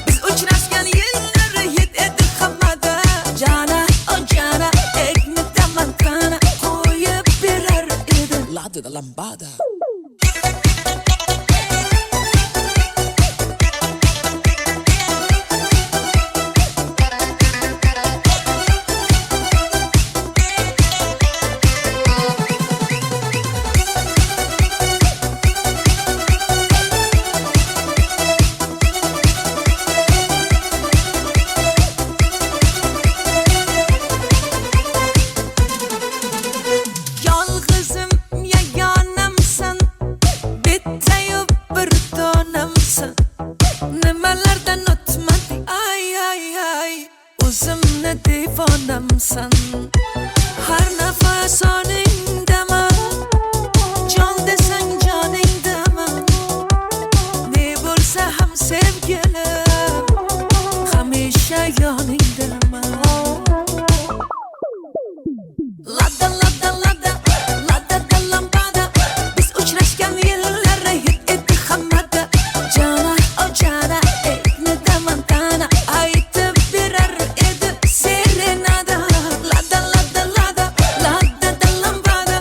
Biz uchrashgan yillar hit etdi hammada Jana, o jana, ekni da mantana Qo'yib berar edi Lada da lambada Yolg'izim yagonamsan bittayu bir donamsan Nimalardan o'tmadi ay ay ay O'zimni devonamsan Har nafas oningdaman Jon desang joningdaman Ne bo'lsa ham sevgilim Hamisha yoningdaman Lada, lada, lada, lada da lambada Biz uchrashgan yillar hit etdi hammada Jana, o jana, ekni da mantana Aytib berar edi serenada Lada, lada, lada, lada da lambada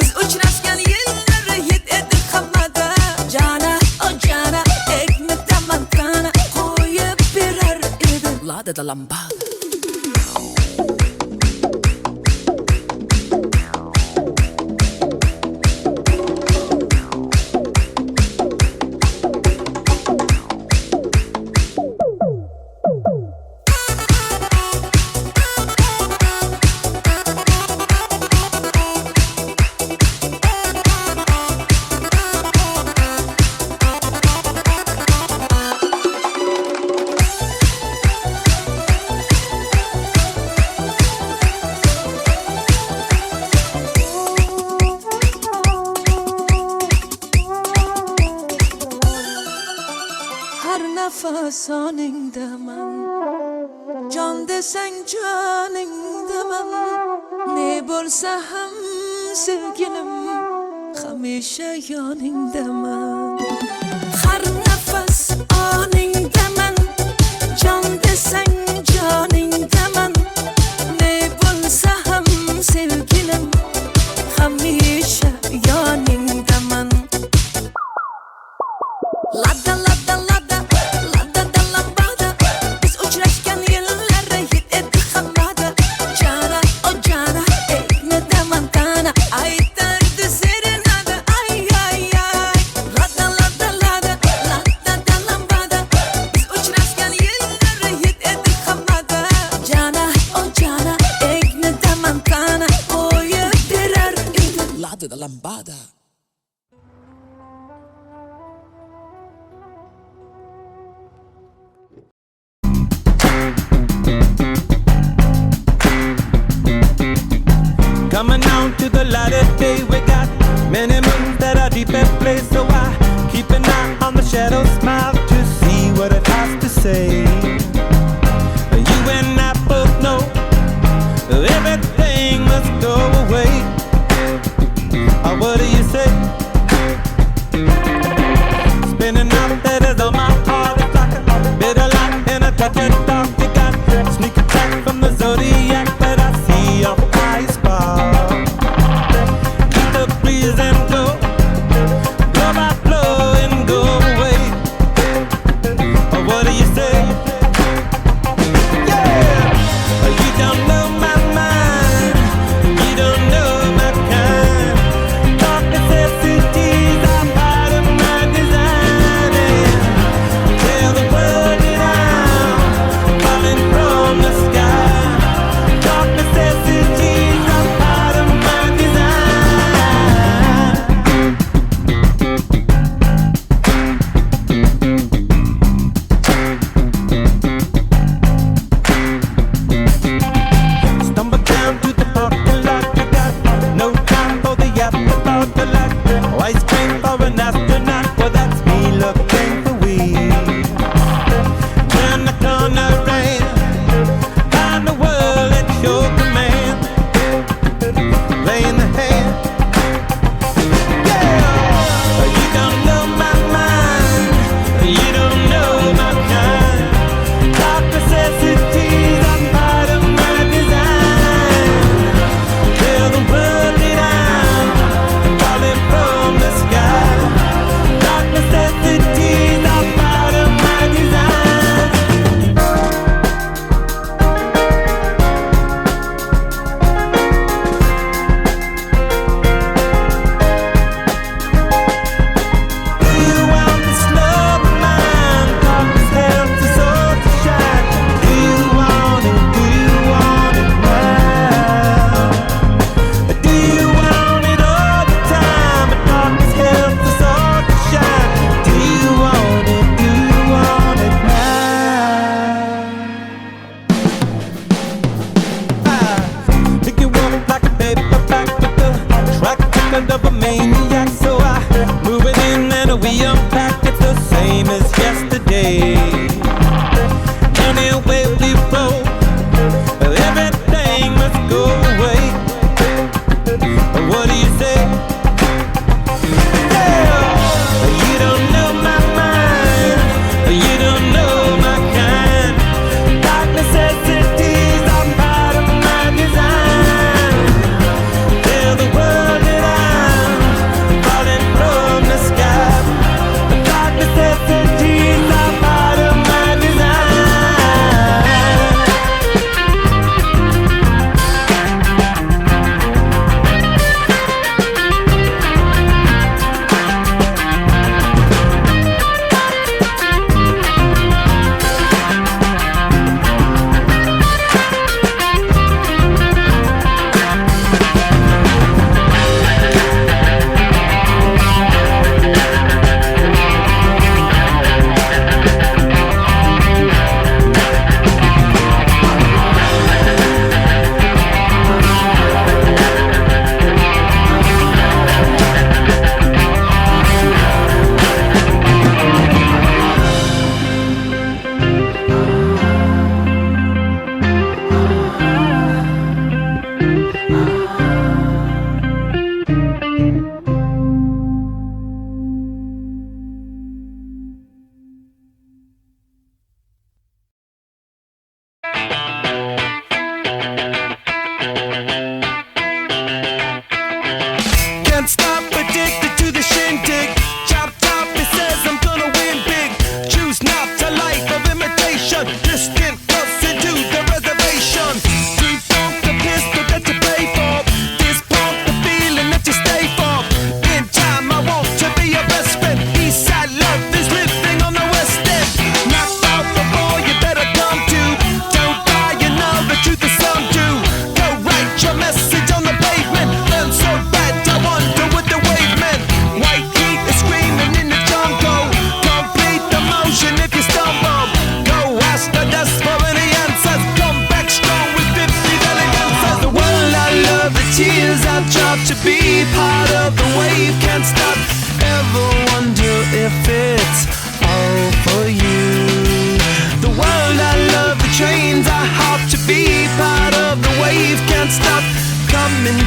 Biz uchrashgan yillar hit etdi hammada Jana, o jana, ekni da mantana Qo'yib berar edi Lada da lambada Har nafas soningdaman Jon desang joningdaman Ne bo'lsa ham sevgilim hamisha yoningdaman har nafas oningdaman jon desang joningdaman ne bo'lsa ham sevgilim hamisha yoningdaman Lada lada lada lada da lambada biz uchrashgan yillar hit etdi hammada jana o jana ekni damantana aytardi serenada ay ay ay lada lada lada lada da lambada biz uchrashgan yillar hit etdi hammada jana o jana ekni damantana qo'yib berar edi lada da lambada Coming out to the light of day, we got many moons that are deep at play. So I keep an eye on the shadow, smile to see what it has to say. You and I both know everything must go away. What do you say? Spinning out letters on my heart, it's like a bitter light and a touch of dark. We got sneak attack from the zodiac, but I see your eyes fall. Keep the breeze and go, blow by blow and go away.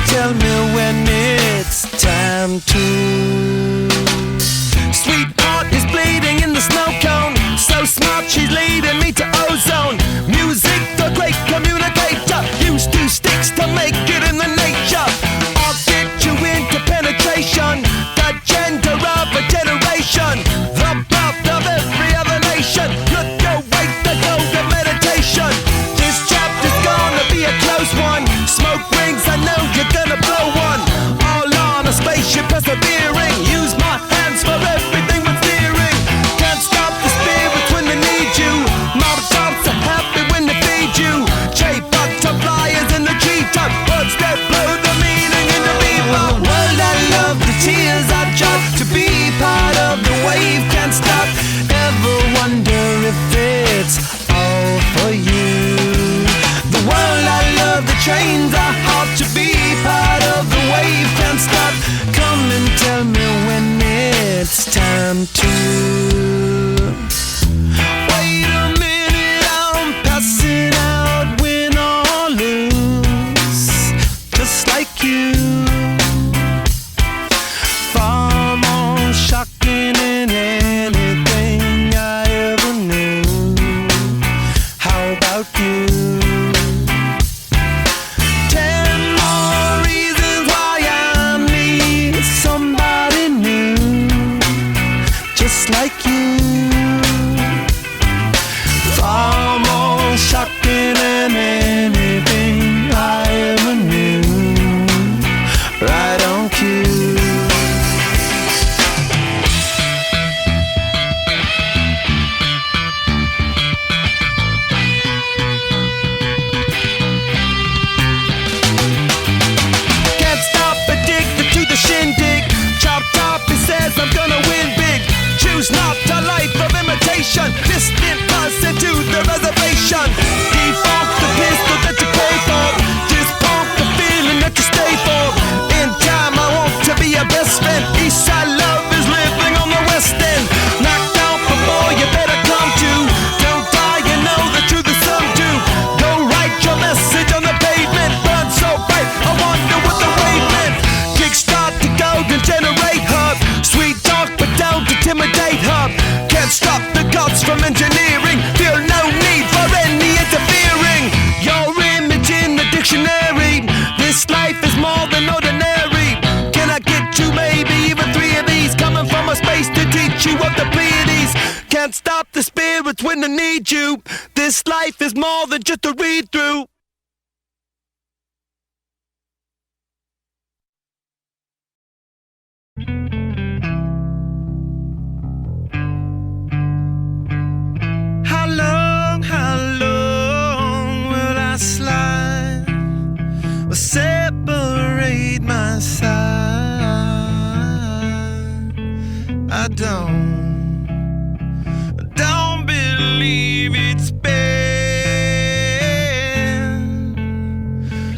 tell me when it's time to. Sweetheart is bleeding in the snow cone. So smart, she's leading me to ozone. Music, the great communicator. Use two sticks to make it in the nature. I'll get you into penetration. The gender of a generation. The birth of every other nation. Look your way to go to meditation. This chapter's gonna be a close one. Smoke rings, I know you're gonna blow one. All on a spaceship persevering. Use my hands for everything but steering. Can't stop the spirits when they need you. Mob-tops are happy when they feed you. J-butterflies in the G-top. Words that blow the meaning in the bebop. World, I love the tears I drop. To be part of the wave can't stop. Ever wonder if it's all for you? The world, I love the trains are hard. To be part of the wave can't stop. Come and tell me when it's time to. Wait a minute, I'm passing out, win or lose, just like you. Far more shocking than anything I ever knew. How about you? 10 more reasons why I need somebody new, just like you. Far more shocking than anything I ever knew. Right on cue. Can't stop, addicted to the shindig. Chop top, he says I'm gonna win big. Choose not a life of imitation. Distant person to the reservation. Default the pistol that you pay for. Just pump the feeling that you stay for. In time I want to be your best friend. Eastside love is living on the west end. Knocked out before you better come to. Don't die, you know the truth is some do. Go write your message on the pavement. Burn so bright, I wonder what the wave meant. Kickstart the golden generate hub. Sweet talk but don't intimidate hub. Can't stop the gods from engineering. Feel no need for any interfering. Your image in the dictionary. This life is more than ordinary. Can I get you maybe even 3 of these? Coming from a space to teach you of the Pleiades. Can't stop the spirits when they need you. This life is more than just a read through. How long will I slide or separate my side? I don't believe it's been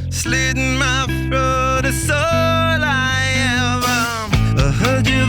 slitting my throat is all I am. I heard you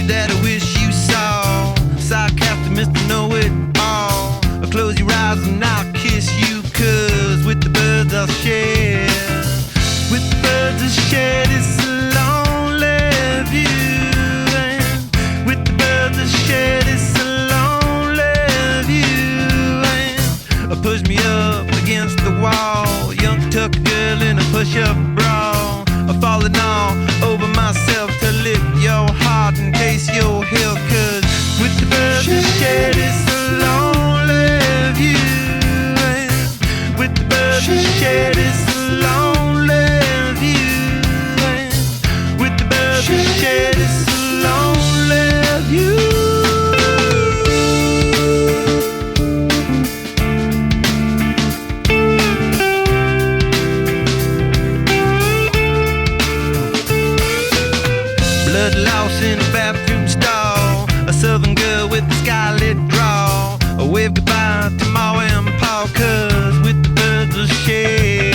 picture that I wish you saw. Sarcastic Mr. Know-It-All. Close your eyes and I'll kiss you, 'cause with the birds I'll share. With the birds I'll share this lonely view. And with the birds I'll share this lonely view. And push me up against the wall. Young tuck girl in a push-up bra. Falling all over myself to lift your heart and taste your heel. 'Cause with the birds I share this lonely view. And with the birds I share this lonely view. And with the birds I share this lonely view. In a bathroom stall, a southern girl with a scarlet draw. A wave goodbye to Ma and Pa, 'cause with the birds I'll share.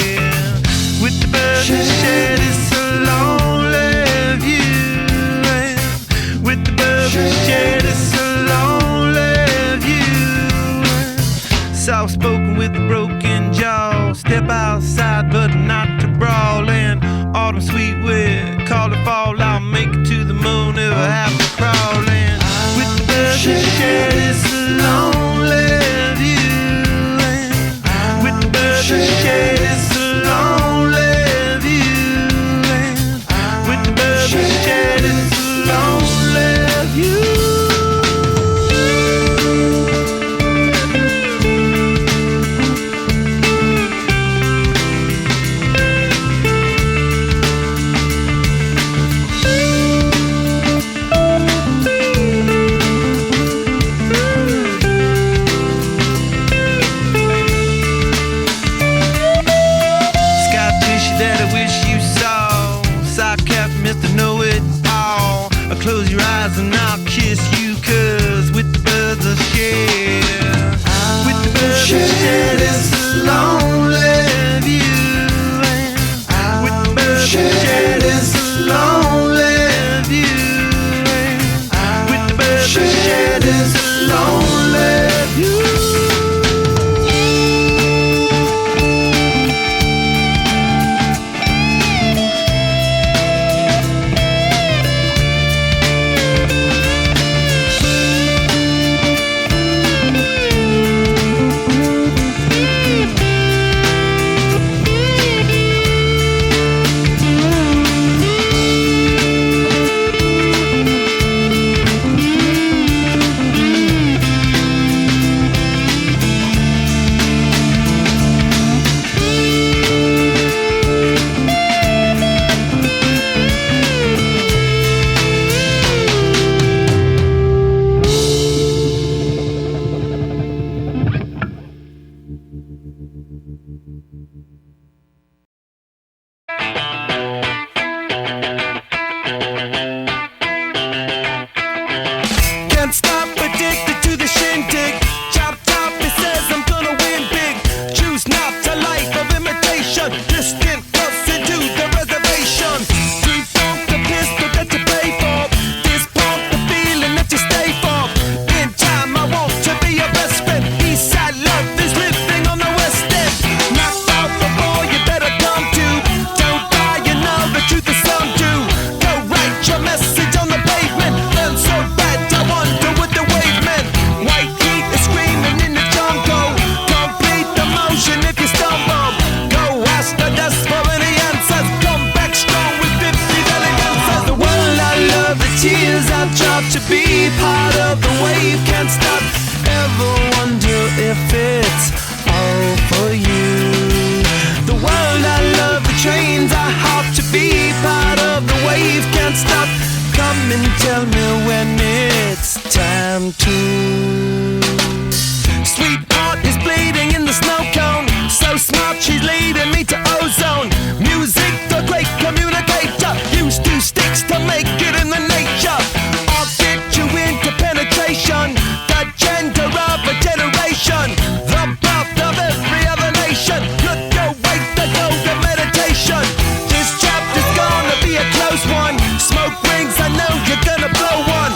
With the birds I'll share this lonely view. And with the birds I'll share this lonely view. Soft spoken with a broken jaw. Step outside but not to brawl. And autumn sweet wind, call it fall. I'll make it to the moon if I have to crawl in. With the birds I share this lonely view. And with the birds I share this lonely view. And with the birds I share this lonely view. Close your eyes and I'll kiss you, 'cause with the birds I'll share. With the birds I'll share this lonely view. And with the birds I'll share this lonely view. And with the birds I'll share this lonely view. This chapter's gonna be a close one. Smoke rings, I know you're gonna blow one.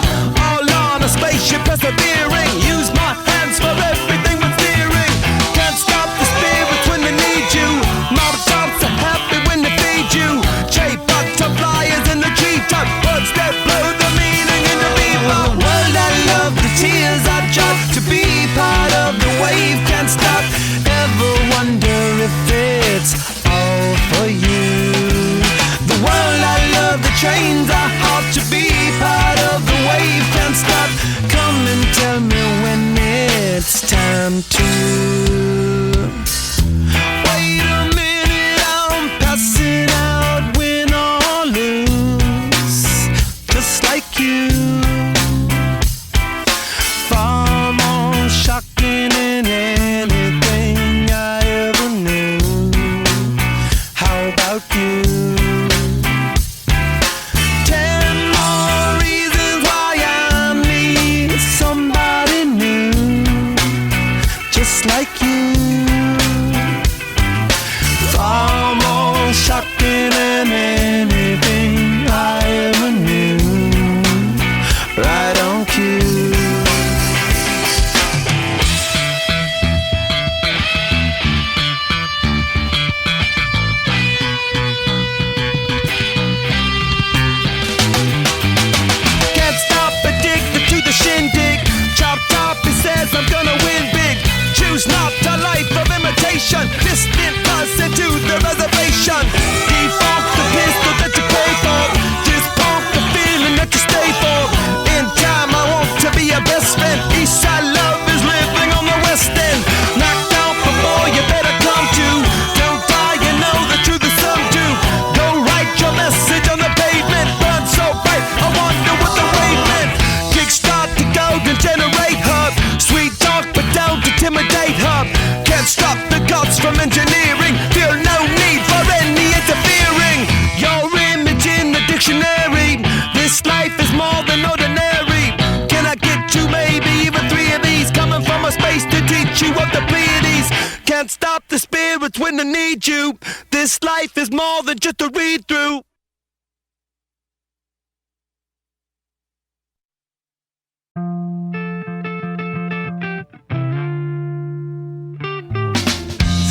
read you. This life is more than just a read through.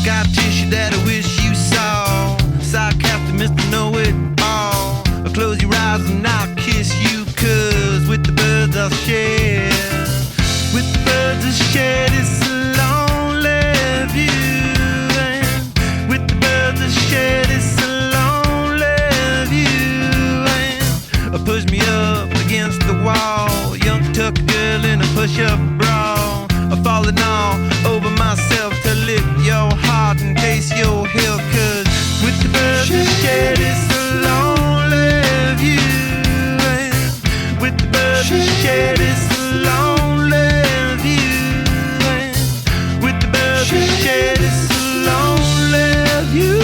Scar tissue that I wish you saw. Sarcastic Mr. Know-It-All. I'll close your eyes and I'll kiss you, 'cause with the birds I'll share. With the birds I'll share this lonely view. And with the birds I'll share this lonely view. And push me up against the wall. Young tuck girl in a push-up bra. I'm falling all over myself to lift your heart in case you're here. 'Cause with the birds I share this lonely view. And with the birds I share this lonely view. And with the birds I share this lonely view.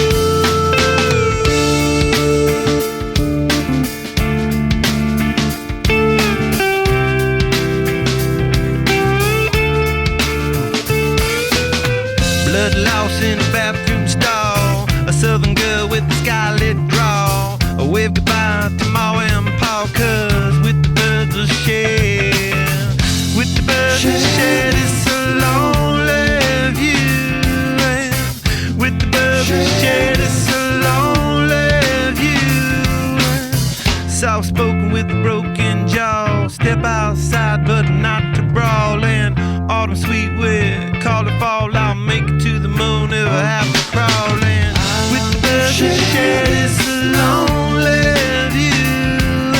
Blood loss in a bathroom stall. A southern girl with a scarlet draw. A wave goodbye to Ma and Pa, 'cause with the birds I'll share. With the birds I'll share this lonely view. And with the birds I'll share this lonely view. Soft spoken with a broken jaw. Step outside but not to brawl. And autumn sweet with call it fall. I'll make it to the moon if I have to crawl in. With the birds I share this lonely view.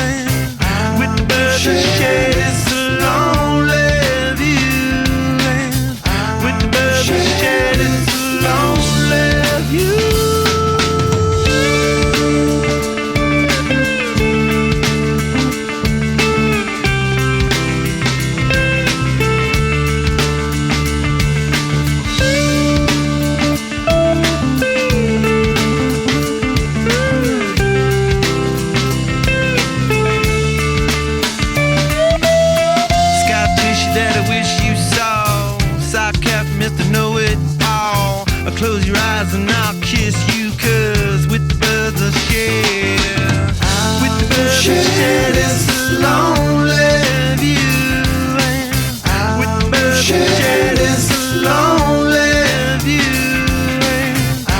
And with the birds I share this lonely view. And with the birds I share this lonely view. Scar tissue that I wish you saw. Sarcastic Mr. Know-It-All. I'll close your eyes and I'll kiss you, 'cause with the birds I'll share. With the birds I'll share this lonely view. And with the birds I'll share this lonely view.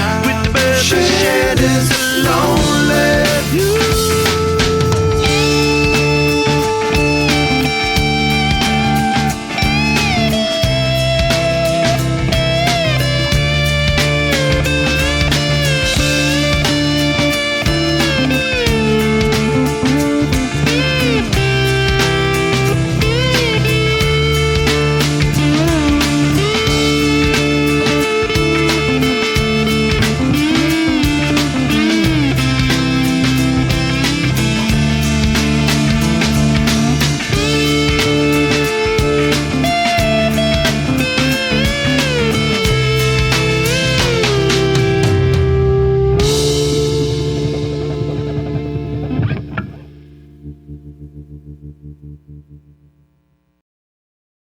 And with the birds I'll share this lonely view.